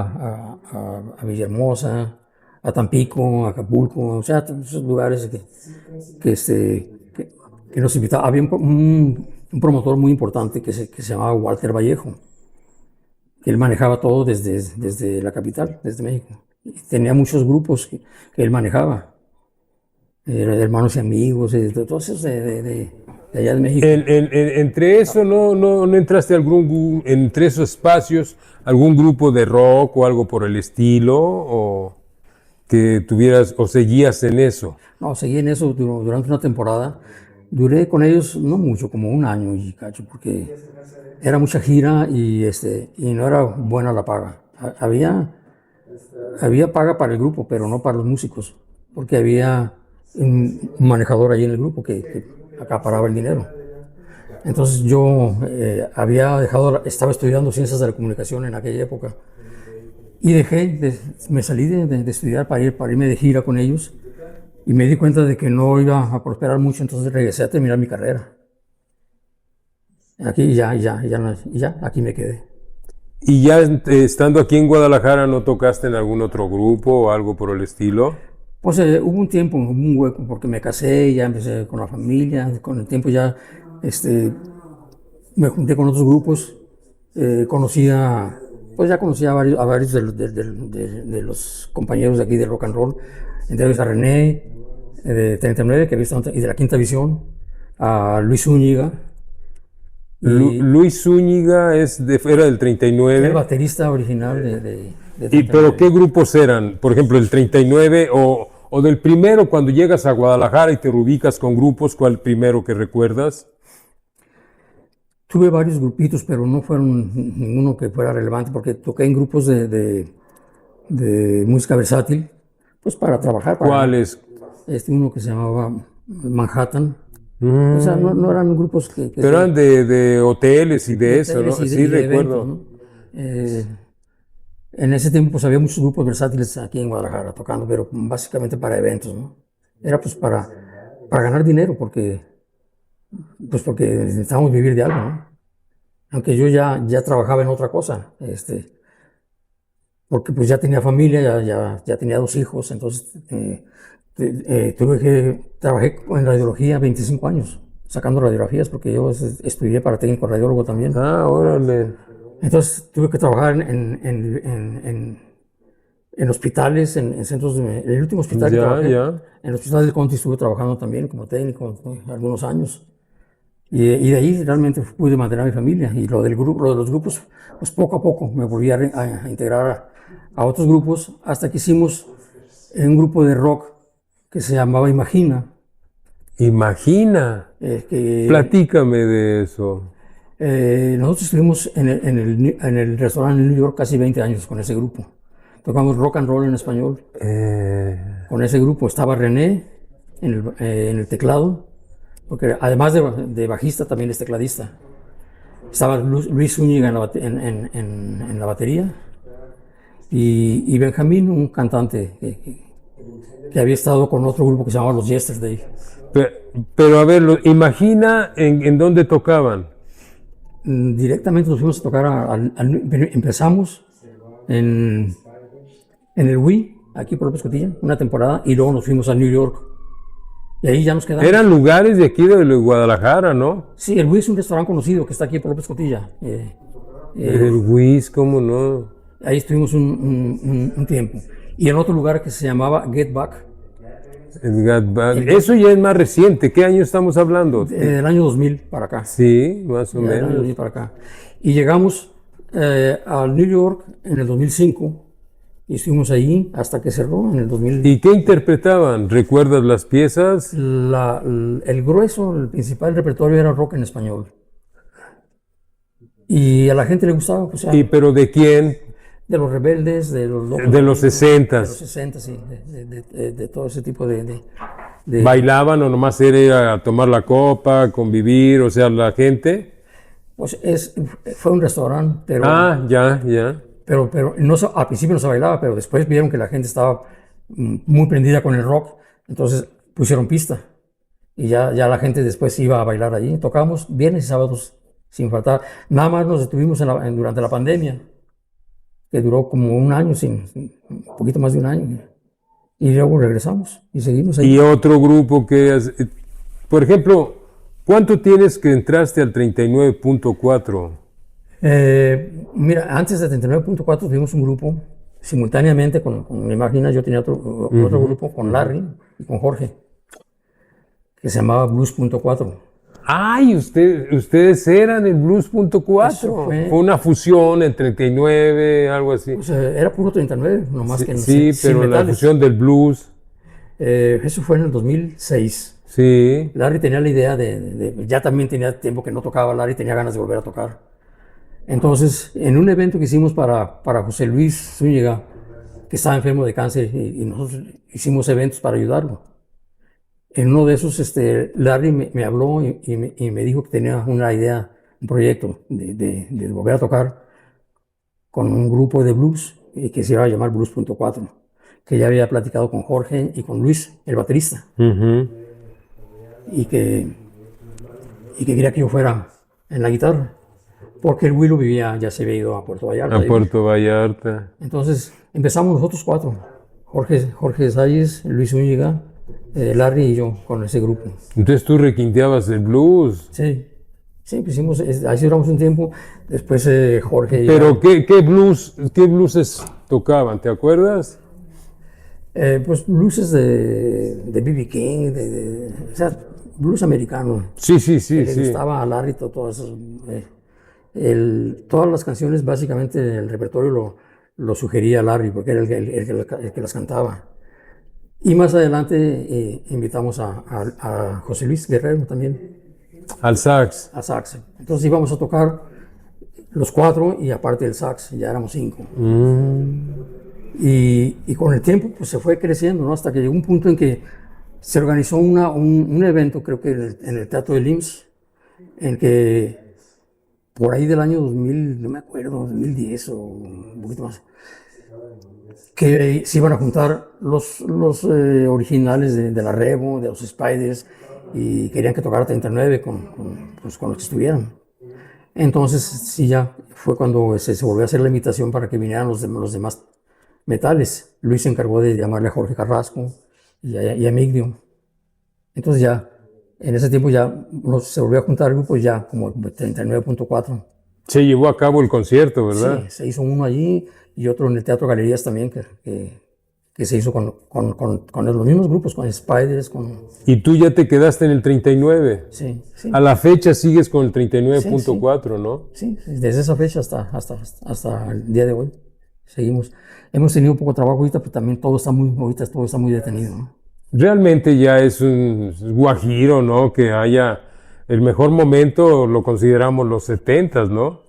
a Villahermosa, a Tampico, a Acapulco, o sea, todos esos lugares que nos invitaban. Había un promotor muy importante que se llamaba Walter Vallejo, que él manejaba todo desde la capital, desde México. Y tenía muchos grupos que él manejaba. Hermanos y amigos, todos esos de allá de México. Entre eso, ¿no entraste entre esos espacios, algún grupo de rock o algo por el estilo? ¿O que tuvieras, o seguías en eso? No, seguí en eso durante una temporada. Duré con ellos no mucho, como un año y cacho, porque era mucha gira y no era buena la paga. Había paga para el grupo, pero no para los músicos, porque había un manejador ahí en el grupo que acaparaba el dinero. Entonces yo estaba estudiando ciencias de la comunicación en aquella época y me salí de estudiar para irme de gira con ellos y me di cuenta de que no iba a prosperar mucho, entonces regresé a terminar mi carrera. Aquí ya, aquí me quedé. ¿Y ya estando aquí en Guadalajara no tocaste en algún otro grupo o algo por el estilo? Pues hubo un tiempo, un hueco, porque me casé, ya empecé con la familia, con el tiempo ya me junté con otros grupos, pues ya conocía a varios de los compañeros de aquí de rock and roll, entre ellos a René, de 39, que había estado, y de la Quinta Visión, a Luis Zúñiga. Luis Zúñiga era del 39. El baterista original de ¿Pero qué grupos eran? Por ejemplo, el 39 o del primero, cuando llegas a Guadalajara y te reubicas con grupos, ¿cuál primero que recuerdas? Tuve varios grupitos, pero no fueron ninguno que fuera relevante, porque toqué en grupos de música versátil, pues para trabajar. ¿Cuáles? Uno que se llamaba Manhattan. O sea, no eran grupos Pero eran de hoteles y de eso, ¿no? y Sí, recuerdo. eventos, ¿no? En ese tiempo pues había muchos grupos versátiles aquí en Guadalajara tocando, pero básicamente para eventos, ¿no? Era pues para ganar dinero, porque necesitábamos vivir de algo, ¿no? Aunque yo ya trabajaba en otra cosa, porque pues ya tenía familia, ya tenía 2 hijos, entonces trabajé en radiología 25 años, sacando radiografías, porque yo estudié para técnico radiólogo también. Ah, órale. Entonces tuve que trabajar en hospitales, en centros el último hospital que trabajé, en el hospital del Conti estuve trabajando también como técnico, ¿no? Algunos años. Y de ahí realmente pude mantener a mi familia. Y lo de los grupos, pues poco a poco me volví a integrar a otros grupos, hasta que hicimos un grupo de rock que se llamaba Imagina. Imagina. Platícame de eso. Nosotros estuvimos en el restaurante en New York casi 20 años con ese grupo. Tocamos rock and roll en español. Con ese grupo estaba René en el teclado, porque además de bajista también es tecladista. Estaba Luis Zúñiga en la batería y Benjamín, un cantante que había estado con otro grupo que se llamaba Los Yesterday. Pero a ver, Imagina en dónde tocaban. Directamente nos fuimos a tocar empezamos en el Wii, aquí por López Cotilla, una temporada, y luego nos fuimos a New York. Y ahí ya nos quedamos. Eran lugares de aquí de Guadalajara, ¿no? Sí, el Wii es un restaurante conocido que está aquí por López Cotilla. El Wii, ¿cómo no? Ahí estuvimos un tiempo. Y en otro lugar que se llamaba Get Back. Eso ya es más reciente. ¿Qué año estamos hablando? Del año 2000 para acá. Sí, más o menos. Del año 2000 para acá. Y llegamos a New York en el 2005 Y estuvimos ahí hasta que cerró en el 2000. ¿Y qué interpretaban? ¿Recuerdas las piezas? El grueso, el principal repertorio era rock en español. Y a la gente le gustaba, pues, ¿Y pero de quién? de los Rebeldes, de los Locos De los Ritmos, 60. de los 60, sí, de todo ese tipo de ¿Bailaban o nomás era ir a tomar la copa, convivir, o sea, la gente? Pues fue un restaurante, pero, Ah, ya, ya. pero no, al principio no se bailaba, pero después vieron que la gente estaba muy prendida con el rock, entonces pusieron pista y ya la gente después iba a bailar allí. Tocábamos viernes y sábados sin faltar. Nada más nos detuvimos durante la pandemia, que duró como un año, un poquito más de un año. Y luego regresamos y seguimos ahí. Y otro grupo por ejemplo, ¿cuánto tienes que entraste al 39.4? Mira, antes de 39.4 tuvimos un grupo simultáneamente me imaginas, yo tenía otro grupo con Larry y con Jorge, que se llamaba Blues.4. Ay, ustedes eran el Blues.4. Fue una fusión en 39, algo así. Pues, era puro 39, nomás que sí, pero la fusión del blues. Eso fue en el 2006. Sí. Larry tenía la idea ya también tenía tiempo que no tocaba, Larry tenía ganas de volver a tocar. Entonces, en un evento que hicimos para José Luis Zúñiga, que estaba enfermo de cáncer, y nosotros hicimos eventos para ayudarlo. En uno de esos, Larry me habló y me dijo que tenía una idea, un proyecto de volver a tocar con un grupo de blues que se iba a llamar Blues.4, que ya había platicado con Jorge y con Luis, el baterista, y que quería que yo fuera en la guitarra, porque el Willow ya se había ido a Puerto Vallarta. A Puerto Vallarta. Entonces empezamos nosotros cuatro, Jorge Salles, Luis Zúñiga, Larry y yo con ese grupo. Entonces tú requinteabas el blues. Sí, pues hicimos, ahí duramos un tiempo, después Jorge... ¿Pero qué blueses tocaban, te acuerdas? Pues blues de B.B. King, o sea, blues americano. Sí. Le gustaba a Larry todo eso. Todas las canciones, básicamente, el repertorio lo sugería Larry, porque era el que las cantaba. Y más adelante invitamos a José Luis Guerrero también. Al sax. A sax. Entonces íbamos a tocar los cuatro y aparte el sax, ya éramos 5. Y con el tiempo pues se fue creciendo, ¿no? Hasta que llegó un punto en que se organizó un evento, creo que en el Teatro del IMSS, en que por ahí del año 2000, no me acuerdo, 2010 o un poquito más, que se iban a juntar los originales de la Revo, de los Spiders, y querían que tocara 39 con los que estuvieran. Entonces, sí, ya fue cuando se volvió a hacer la invitación para que vinieran los demás metales. Luis se encargó de llamarle a Jorge Carrasco y a Migdio. Entonces ya, en ese tiempo ya se volvió a juntar grupos ya como 39.4. Se llevó a cabo el concierto, ¿verdad? Sí, se hizo uno allí y otro en el Teatro Galerías también, que se hizo con los mismos grupos, con Spiders, ¿Y tú ya te quedaste en el 39? Sí. A la fecha sigues con el 39.4, ¿no? Sí, desde esa fecha hasta el día de hoy seguimos. Hemos tenido poco trabajo ahorita, pero también todo está muy detenido, ¿no? Realmente ya es un guajiro, ¿no? Que haya el mejor momento, lo consideramos los 70s, ¿no?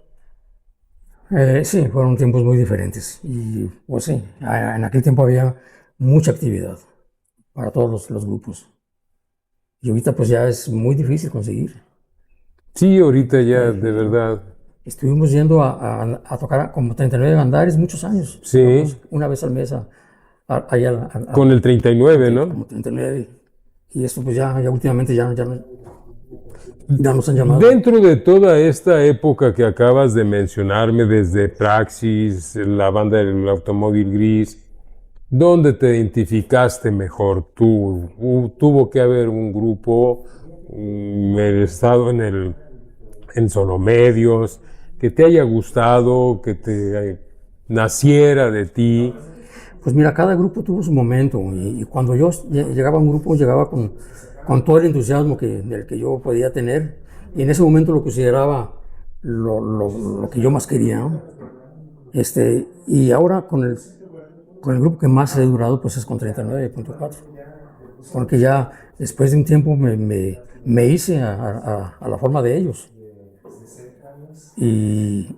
Sí, fueron tiempos muy diferentes. Y pues sí, en aquel tiempo había mucha actividad para todos los grupos. Y ahorita pues ya es muy difícil conseguir. Sí, ahorita ya, de verdad. Estuvimos yendo a tocar como 39 andares muchos años. Sí. Una vez al mes con el 39, ¿no? Como 39. Y esto pues ya últimamente ya nos han llamado. Dentro de toda esta época que acabas de mencionarme, desde Praxis, la banda del Automóvil Gris, ¿dónde te identificaste mejor tú? Tuvo que haber un grupo, estado en Sonomedios, que te haya gustado, que te naciera de ti. Pues mira, cada grupo tuvo su momento y cuando yo llegaba a un grupo, llegaba con todo el entusiasmo del que yo podía tener, y en ese momento lo consideraba lo que yo más quería, ¿no? Y ahora con Con el grupo que más he durado pues es con 39.4, porque ya después de un tiempo me hice a la forma de ellos y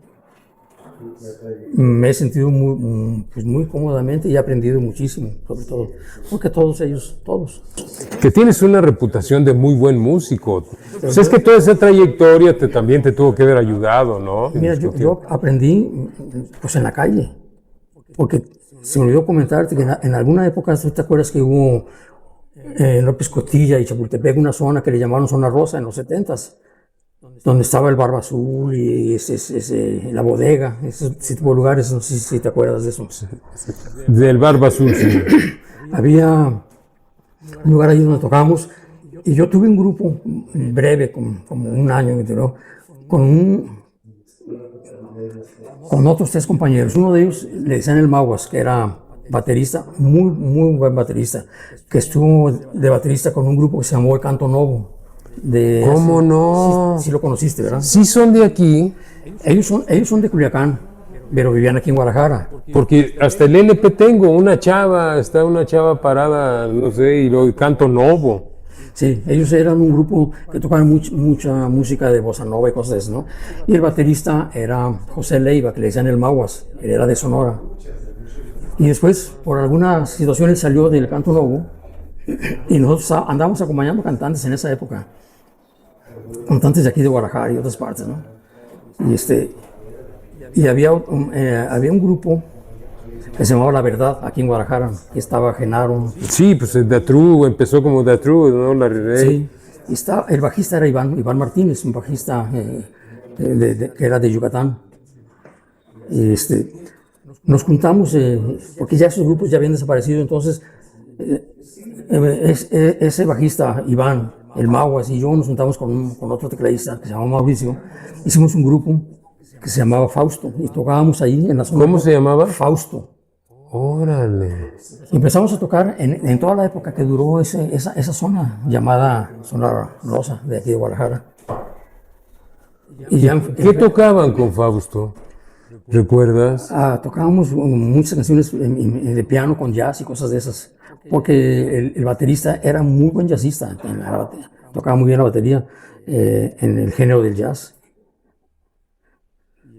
me he sentido muy cómodamente y he aprendido muchísimo, sobre todo, porque todos ellos. Que tienes una reputación de muy buen músico. Pues es que toda esa trayectoria también te tuvo que haber ayudado, ¿no? Mira, yo aprendí pues en la calle, porque se me olvidó comentarte que en alguna época, ¿tú te acuerdas que hubo en López Cotilla y Chapultepec una zona que le llamaron Zona Rosa en los 70s? Donde estaba el Barba Azul y la bodega, ese tipo de lugares, no sé si te acuerdas de eso. Del Barba Azul, sí. Había un lugar ahí donde tocábamos y yo tuve un grupo breve, como un año que duró, con otros 3 compañeros. Uno de ellos le decían el Maguas, que era baterista, muy buen baterista, que estuvo de baterista con un grupo que se llamó El Canto Novo. ¿Cómo no? Sí lo conociste, ¿verdad? Sí son de aquí. Ellos son de Culiacán, pero vivían aquí en Guadalajara. Porque hasta el LP tengo, está una chava parada, no sé, y luego Canto Novo. Sí, ellos eran un grupo que tocaban mucha música de bossa nova y cosas de eso, ¿no? Y el baterista era José Leiva, que le decían el Maguas, él era de Sonora. Y después, por algunas situaciones, salió del Canto Novo y nosotros andábamos acompañando cantantes en esa época. Cantantes de aquí de Guadalajara y otras partes, ¿no? Y había un grupo que se llamaba La Verdad, aquí en Guadalajara, que estaba Genaro. Sí, pues The True, empezó como The True, ¿no? La Sí, y el bajista era Iván Martínez, un bajista que era de Yucatán. Y nos juntamos, porque ya esos grupos ya habían desaparecido, entonces ese bajista, Iván, el Maguas y yo nos juntamos con otro tecladista que se llamaba Mauricio. Hicimos un grupo que se llamaba Fausto y tocábamos ahí en la zona. ¿Cómo se llamaba? Fausto. Órale. Y empezamos a tocar en toda la época que duró esa zona llamada Zona Rosa de aquí de Guadalajara. ¿Qué tocaban con Fausto? ¿Recuerdas? Tocábamos muchas canciones de piano con jazz y cosas de esas, porque el baterista era muy buen jazzista, tocaba muy bien la batería en el género del jazz.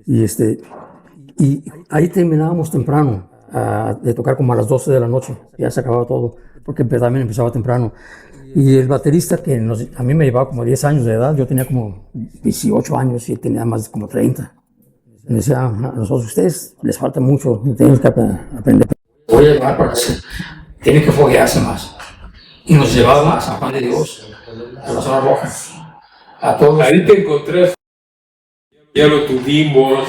Y ahí terminábamos temprano de tocar como a las 12 de la noche, ya se acababa todo, porque también empezaba temprano. Y el baterista, que a mí me llevaba como 10 años de edad, yo tenía como 18 años y él tenía más como 30. Me decía, a nosotros, ustedes les falta mucho, tienen que aprender. Voy a llevar para que tienen que foguearse más. Y nos llevaba a San Juan de Dios, a la Zona Roja. A todos. Ahí te encontré, ya lo tuvimos,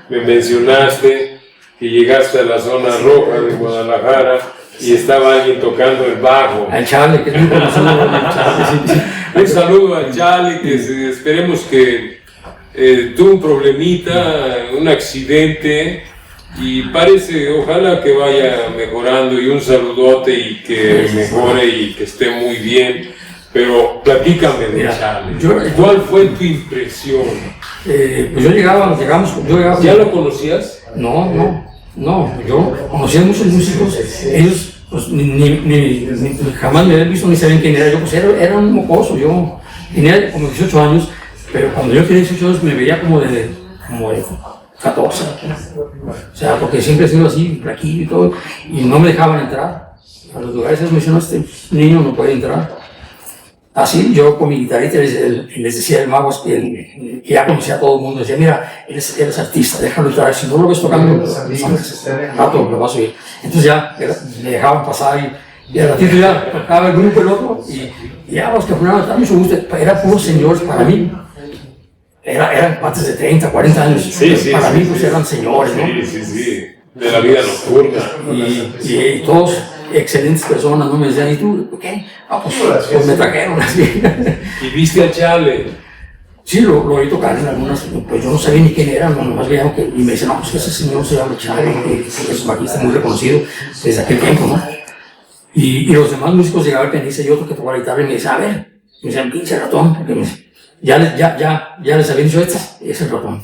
me mencionaste que llegaste a la Zona Roja de Guadalajara y estaba alguien tocando el bajo. Al Charlie, que es muy conocido. Un saludo al Charlie, que esperemos que tuvo un problemita, un accidente, y parece, ojalá que vaya mejorando, y un saludote y que mejore y que esté muy bien. Pero platícame de Charlie. ¿Cuál fue tu impresión? Pues llegamos. ¿Ya lo conocías? No, yo conocía a muchos músicos, ellos pues, jamás me habían visto ni sabían quién era yo, pues era un mocoso, yo tenía como 18 años, pero cuando yo tenía 18 años me veía como de 14, o sea, porque siempre he sido así, flaquillo y todo, y no me dejaban entrar a los lugares. Me decían, este niño no puede entrar. Así yo con mi guitarrita les decía el Maguas que ya conocía a todo el mundo, decía, mira, él es artista, déjalo entrar, si no lo ves tocando, rato lo vas a oír. Entonces ya me dejaban pasar y al ratito ya tocaba el grupo el otro y ya los que ponían a mucho gusto, era puros señores para mí. Eran patas de 30, 40 años, para mí pues eran señores, ¿no? Sí, de la vida nocturna. Y todos excelentes personas, ¿no? Me decían, ¿y tú qué? Pues me trajeron así. ¿Y viste a Charlie? Sí, lo oí tocar en algunas, pues yo no sabía ni quién era, nomás veía que, y me decían, no, pues ese señor se llama Charlie, que es un bajista muy reconocido desde aquel tiempo, ¿no? Y los demás músicos llegaban al pianista y otro que tocaba la guitarra y me decían, a ver, me decían, pinche ratón, porque ya les había dicho, este es el ratón.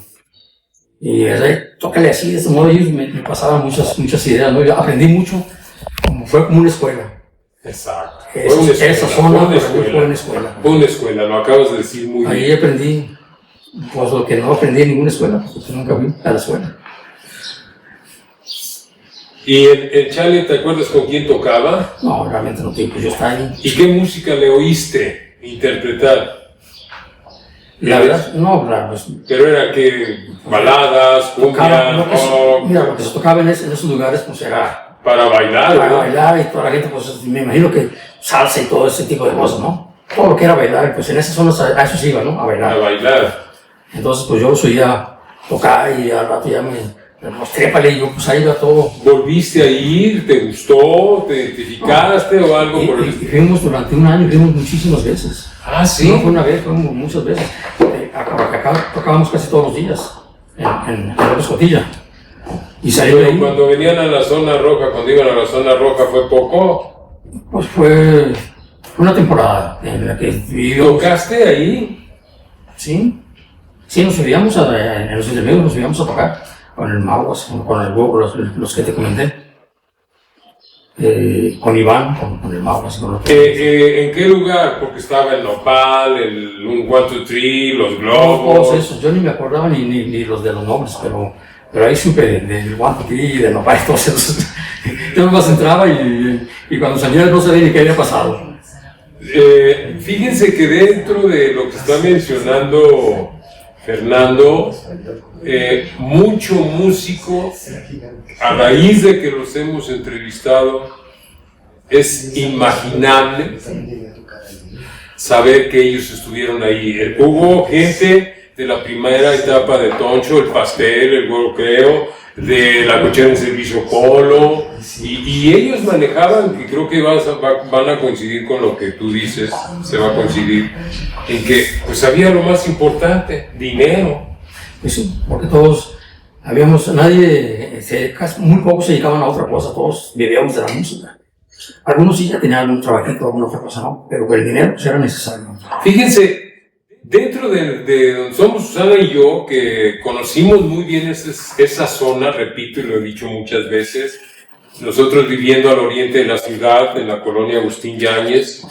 Y ese tócale así, de este modo. Ellos me pasaban muchas ideas, ¿no? Yo aprendí mucho, fue como una escuela. Exacto. Esa zona fue una escuela. Fue una escuela, lo acabas de decir muy bien. Ahí aprendí, pues lo que no aprendí en ninguna escuela, porque nunca fui a la escuela. ¿Y el Chale, te acuerdas con quién tocaba? No, realmente no tengo, pues yo estaba ahí. ¿Y qué música le oíste interpretar? La verdad, no, pues... Pero era que baladas, cumbia, rock... Mira, lo que se tocaba en esos lugares, pues era... Para bailar, Para bailar, y toda la gente, pues me imagino que salsa y todo ese tipo de cosas, ¿no? Todo lo que era bailar, pues en esas zonas a eso se iba, ¿no? A bailar. A bailar. Entonces, pues yo los oía tocar y al rato ya me trépale y yo pues ahí iba todo. ¿Volviste a ir? ¿Te gustó? ¿Te identificaste o algo por el estilo? Fuimos durante un año, fuimos muchísimas veces. Ah, sí. No fue una vez, fuimos muchas veces. Acá tocábamos casi todos los días en la Escotilla. Y salió de ahí. Cuando venían a la zona roja, cuando iban a la zona roja, ¿fue poco? Pues fue una temporada en la que vivió. ¿Tocaste ahí? Sí. Sí, nos subíamos en los intermedios, nos subíamos a tocar con el Maguas, con el Hugo, los que te comenté. Con Iván, con el Maguas. ¿En qué lugar? Porque estaba el Nopal, el 1, 2, 3, los globos. Todos esos, yo ni me acordaba ni los de los nombres, pero ahí supe del 1, 2, 3, del Nopal, todos esos. Yo nomás entraba y cuando salía no sabía ni qué había pasado. Fíjense que dentro de lo que está mencionando Fernando, mucho músico, a raíz de que los hemos entrevistado, es imaginable saber que ellos estuvieron ahí. Hubo gente de la primera etapa de Toncho, el Pastel, el Güero Creo, de la cochera en servicio Polo, y ellos manejaban, y creo que van a coincidir con lo que tú dices, se va a coincidir, en que pues había lo más importante, dinero. Pues sí, porque todos muy pocos se dedicaban a otra cosa, todos vivíamos de la música. Algunos sí ya tenían algún trabajito, alguna otra cosa, ¿no? Pero el dinero pues era necesario. Fíjense, dentro de donde somos Susana y yo, que conocimos muy bien esa zona, repito y lo he dicho muchas veces, nosotros viviendo al oriente de la ciudad, en la colonia Agustín Yáñez,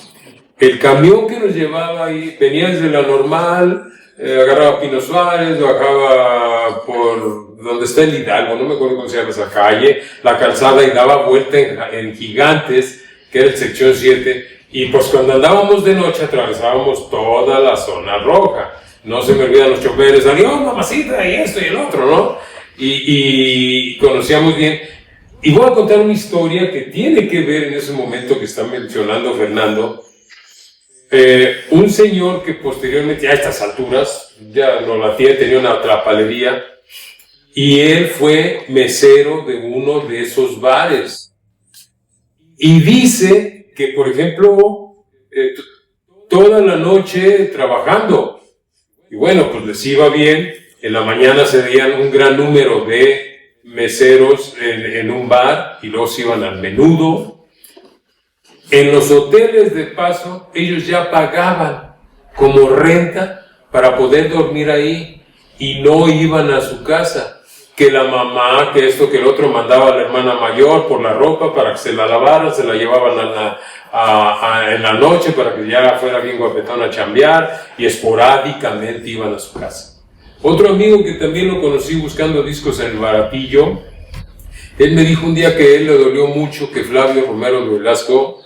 el camión que nos llevaba ahí venía desde la Normal, agarraba Pino Suárez, bajaba por donde está el Hidalgo, no me acuerdo cómo se llama esa calle, la calzada, y daba vuelta en Gigantes, que era el sección 7, y pues cuando andábamos de noche atravesábamos toda la zona roja. No se me olvidan los choferes, adiós mamacita, y esto y el otro, ¿no? Y conocíamos bien. Y voy a contar una historia que tiene que ver en ese momento que está mencionando Fernando. Un señor que posteriormente, a estas alturas, ya no la tiene, tenía una trapalería, y él fue mesero de uno de esos bares. Y dice que, por ejemplo, toda la noche trabajando, y bueno, pues les iba bien, en la mañana se veían un gran número de meseros en un bar, y luego se iban al menudo. En los hoteles de paso, ellos ya pagaban como renta para poder dormir ahí, y no iban a su casa. Que la mamá, que esto, que el otro, mandaba a la hermana mayor por la ropa para que se la lavara, se la llevaban en la noche para que ya fuera bien guapetón a chambear, y esporádicamente iban a su casa. Otro amigo que también lo conocí buscando discos en el Baratillo, él me dijo un día que a él le dolió mucho que Flavio Romero de Velasco,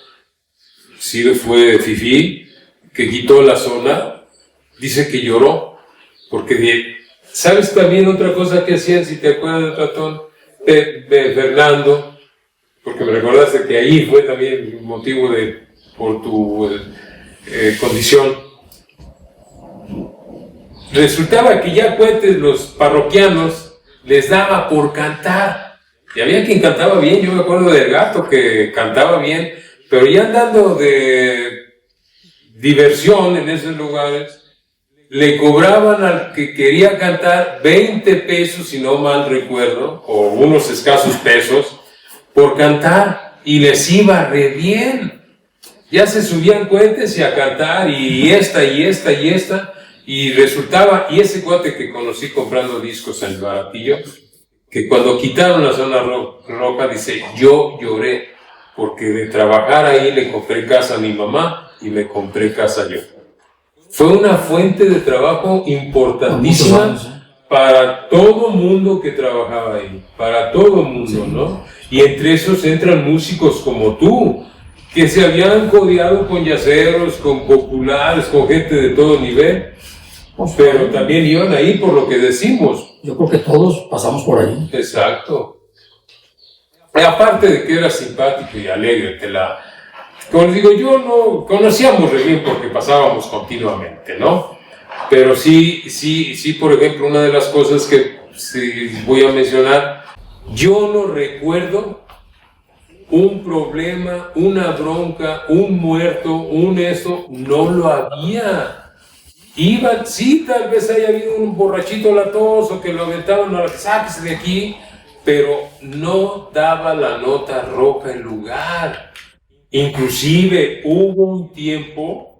sí fue fifí, que quitó la zona. Dice que lloró, porque ¿sabes también otra cosa que hacían, si te acuerdas, ratón? De Fernando, porque me recordaste que ahí fue también motivo por tu condición. Resultaba que ya Cuentes, los parroquianos, les daba por cantar. Y había quien cantaba bien, yo me acuerdo del Gato que cantaba bien, pero ya andando de diversión en esos lugares, le cobraban al que quería cantar 20 pesos, si no mal recuerdo, o unos escasos pesos, por cantar, y les iba re bien. Ya se subían Cuentes y a cantar, y esta, y resultaba, y ese cuate que conocí comprando discos en el Baratillo, que cuando quitaron la zona roja, dice, yo lloré, porque de trabajar ahí le compré casa a mi mamá y me compré casa yo. Fue una fuente de trabajo importantísima para todo mundo que trabajaba ahí, para todo mundo, ¿no? Y entre esos entran músicos como tú, que se habían codeado con yaceros, con populares, con gente de todo nivel, pero también iban ahí por lo que decimos. Yo creo que todos pasamos por ahí. Exacto. Y aparte de que era simpático y alegre, como digo, yo no conocíamos re bien porque pasábamos continuamente, ¿no? Pero sí, por ejemplo, una de las cosas que sí voy a mencionar, yo no recuerdo un problema, una bronca, un muerto, no lo había. Iban, sí, tal vez haya habido un borrachito latoso que lo aventaban a la que sáquese de aquí, pero no daba la nota roja el lugar. Inclusive hubo un tiempo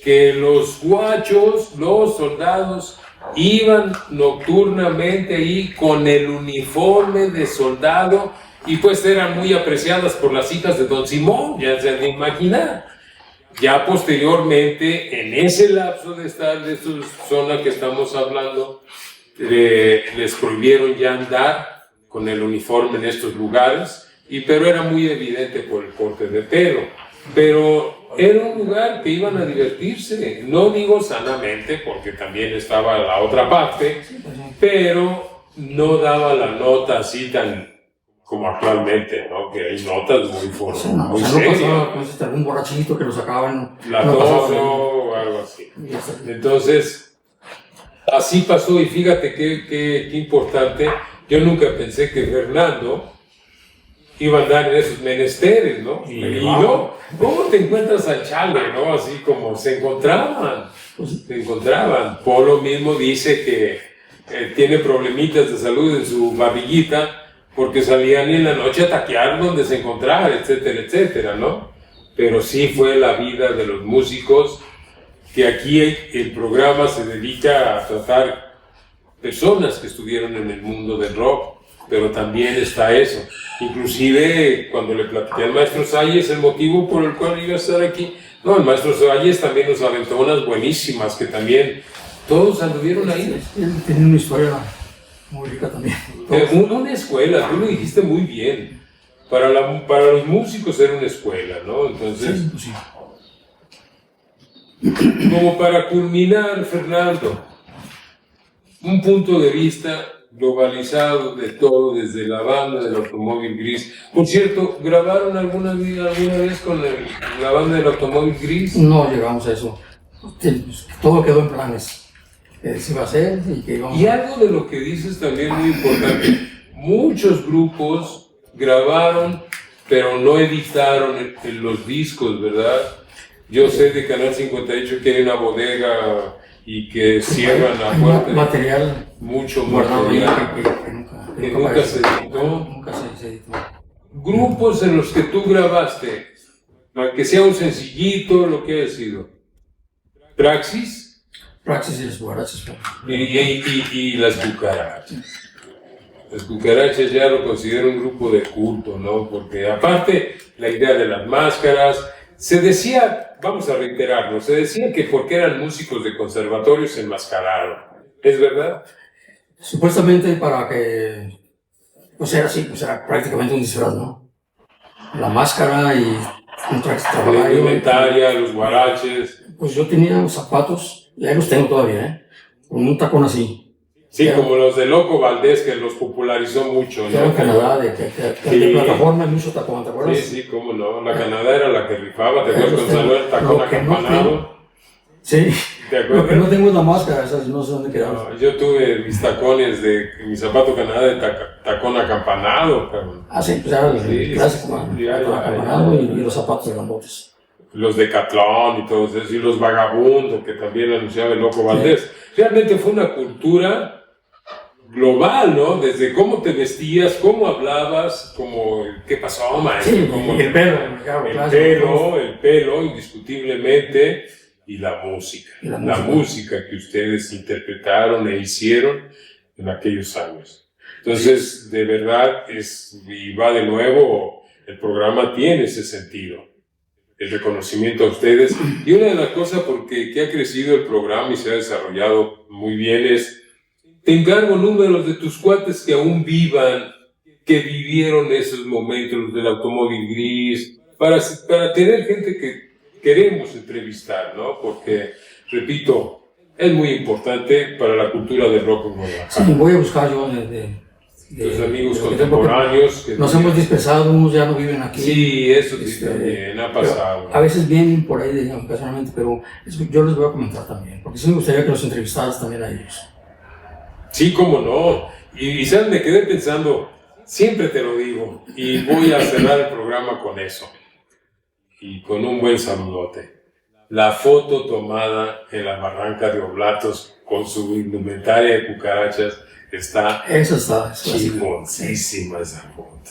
que los guachos, los soldados, iban nocturnamente ahí con el uniforme de soldado y pues eran muy apreciadas por las hijas de Don Simón, ya se han de imaginar. Ya posteriormente, en ese lapso de estar de esta zona que estamos hablando, les prohibieron ya andar con el uniforme en estos lugares, pero era muy evidente por el corte de pelo. Pero era un lugar que iban a divertirse, no digo sanamente, porque también estaba la otra parte, pero no daba la nota así tan como actualmente, ¿no? Que hay notas muy fuertes, muy serias. No pasaba algún borrachito que lo sacaban. O algo así. Entonces, así pasó, y fíjate qué importante. Yo nunca pensé que Fernando iba a andar en esos menesteres, ¿no? Y no, ¿cómo te encuentras al Chale, no? Así como se encontraban. Polo mismo dice que tiene problemitas de salud en su barriguita porque salían en la noche a taquear donde se encontraba, etcétera, etcétera, ¿no? Pero sí fue la vida de los músicos, que aquí el programa se dedica a tratar personas que estuvieron en el mundo del rock, pero también está eso. Inclusive cuando le platiqué al maestro Salles el motivo por el cual iba a estar aquí, no, el maestro Salles también nos aventó unas buenísimas que también todos anduvieron ahí. Él tenía una historia muy rica también. Una escuela, tú lo dijiste muy bien. Para los músicos era una escuela, ¿no? Entonces, sí. Como para culminar, Fernando, un punto de vista globalizado de todo, desde la banda del Automóvil Gris. Por cierto, ¿grabaron alguna vez con la banda del Automóvil Gris? No llegamos a eso. Todo quedó en planes. Se iba a hacer y que íbamos. Y algo de lo que dices también muy importante. Muchos grupos grabaron, pero no editaron los discos, ¿verdad? Yo sé de Canal 58 que hay una bodega y que cierran la puerta. Material. Mucho material que nunca se editó. Nunca se editó. Grupos en los que tú grabaste, aunque sea un sencillito, lo que haya sido. Praxis. Praxis y las cucarachas. Y las cucarachas. Las cucarachas ya lo considero un grupo de culto, ¿no? Porque aparte, la idea de las máscaras, se decía, vamos a reiterarlo, se decía que porque eran músicos de conservatorio se enmascararon. ¿Es verdad? Supuestamente para que, pues era así, pues era prácticamente un disfraz, ¿no? La máscara y un traje. La indumentaria, los guaraches. Pues yo tenía zapatos, y ahí los tengo todavía, con un tacón así. Sí, como los de Loco Valdés, que los popularizó mucho, ¿no? Que era en Canadá, de plataforma y mucho tacón, ¿te acuerdas? Sí, cómo no. La Canadá era la que rifaba, ¿te acuerdas cuando salió el tacón acampanado? Sí, ¿te acuerdas? Lo que no tengo es la máscara, esas no sé dónde quedaron. No, yo tuve mis tacones mi zapato Canadá de tacón acampanado, cabrón. Ah, sí, pues era el clásico, acampanado y los zapatos de grandotes. Los Decathlon y todos esos, y los Vagabundos, que también anunciaba el Loco Valdés. Sí. Realmente fue una cultura global, ¿no? Desde cómo te vestías, cómo hablabas, qué pasó, maestro. Sí, el pelo, indiscutiblemente, y la música. La música que ustedes interpretaron e hicieron en aquellos años. Entonces, de verdad, y va de nuevo, el programa tiene ese sentido, el reconocimiento a ustedes. Y una de las cosas que ha crecido el programa y se ha desarrollado muy bien es, te encargo números de tus cuates que aún vivan, que vivieron esos momentos del automóvil gris, para tener gente que queremos entrevistar, ¿no? Porque, repito, es muy importante para la cultura del rock en Guadalajara. Sí, voy a buscar yo Tus amigos contemporáneos. Nos hemos dispersado, unos ya no viven aquí. Sí, eso sí también ha pasado. A veces vienen por ahí ocasionalmente, pero yo les voy a comentar también, porque sí me gustaría que los entrevistaras también a ellos. Sí, cómo no. Y ¿sabes? Me quedé pensando, siempre te lo digo, y voy a cerrar el programa con eso. Y con un buen saludote. La foto tomada en la barranca de Oblatos con su indumentaria de cucarachas está chingoncísima esa foto.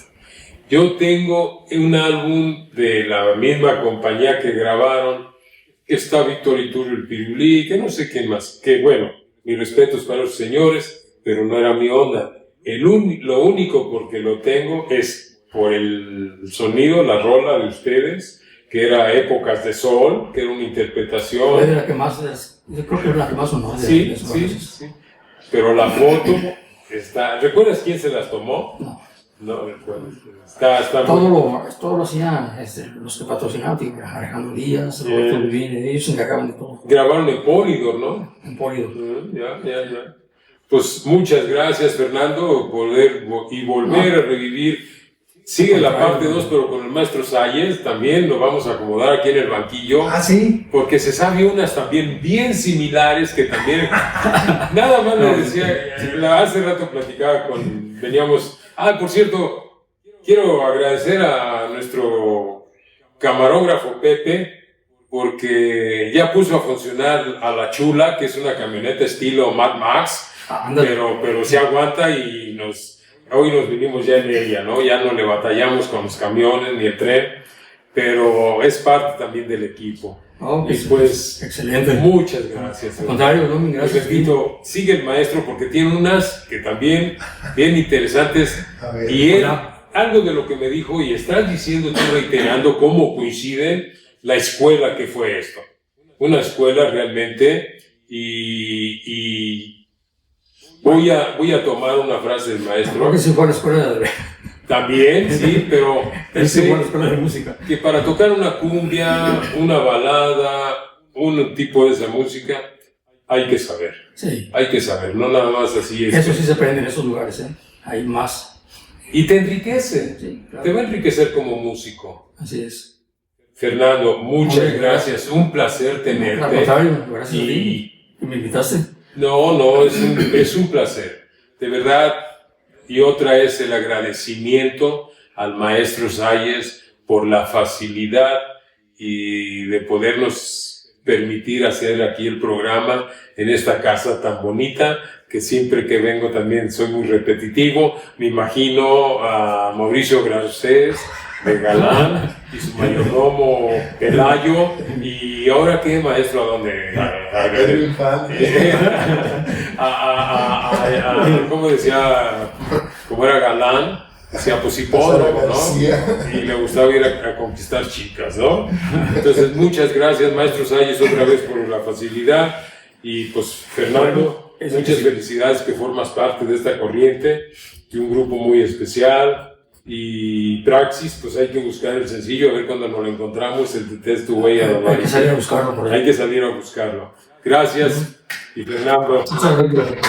Yo tengo un álbum de la misma compañía que grabaron, que está Víctor Iturrio el Pirulí, que no sé quién más, que bueno, mis respetos para los señores, pero no era mi onda. Lo único porque lo tengo es por el sonido, la rola de ustedes, que era Épocas de Sol, que era una interpretación. Es la que más, yo creo que es la que más sonó. Sí. Pero la foto está... ¿Recuerdas quién se las tomó? No recuerdo. Todo lo hacían los que patrocinaban, Alejandro Díaz, Roberto Lubín, ellos se encargaban de todo. Grabaron en Polydor, ¿no? En Polydor. Ya. Pues muchas gracias, Fernando, volver a revivir. Sigue la parte 2, pero con el maestro Salles también nos vamos a acomodar aquí en el banquillo. Ah, sí. Porque se sabe unas también bien similares que también... Nada más le decía, hace rato platicaba veníamos... por cierto, quiero agradecer a nuestro camarógrafo Pepe, porque ya puso a funcionar a la Chula, que es una camioneta estilo Mad Max, pero se aguanta y hoy nos vinimos ya en ella, ¿no? Ya no le batallamos con los camiones ni el tren, pero es parte también del equipo. Pues, excelente. Muchas gracias. Al contrario, ¿no? Gracias. Repito, sigue el maestro porque tiene unas que también bien interesantes. Y algo de lo que me dijo, y estás diciendo tú reiterando cómo coincide la escuela que fue esto. Una escuela realmente, y voy a tomar una frase del maestro. Creo que sí fue a la escuela de... También, sí, pero sí fue a la escuela de música. Que para tocar una cumbia, una balada, un tipo de esa música, hay que saber. Sí. Hay que saber, no nada más así. Eso sí se aprende en esos lugares, ¿eh? Hay más. Y te enriquece. Sí, claro. Te va a enriquecer como músico. Así es. Fernando, muchas gracias. Un placer tenerte. Al contrario, gracias a ti. ¿Me invitaste? No, es un placer. De verdad. Y otra es el agradecimiento al maestro Salles por la facilidad y de podernos permitir hacer aquí el programa en esta casa tan bonita, que siempre que vengo también soy muy repetitivo. Me imagino a Mauricio Garcés de Galán y su mayordomo Pelayo. ¿Y ahora qué, maestro? ¿A dónde? ¿Cómo decía? Como era Galán, decía pues hipódromo, ¿no? Y le gustaba ir a conquistar chicas, ¿no? Entonces, muchas gracias, maestro Salles, otra vez por la facilidad. Y pues, Fernando, muchas felicidades que formas parte de esta corriente, de un grupo muy especial. Y Praxis, pues hay que buscar el sencillo, a ver cuando nos lo encontramos, el de Test to Way. Hay que salir a buscarlo por ahí. Hay que salir a buscarlo. Gracias. Y Fernando. Muchas gracias.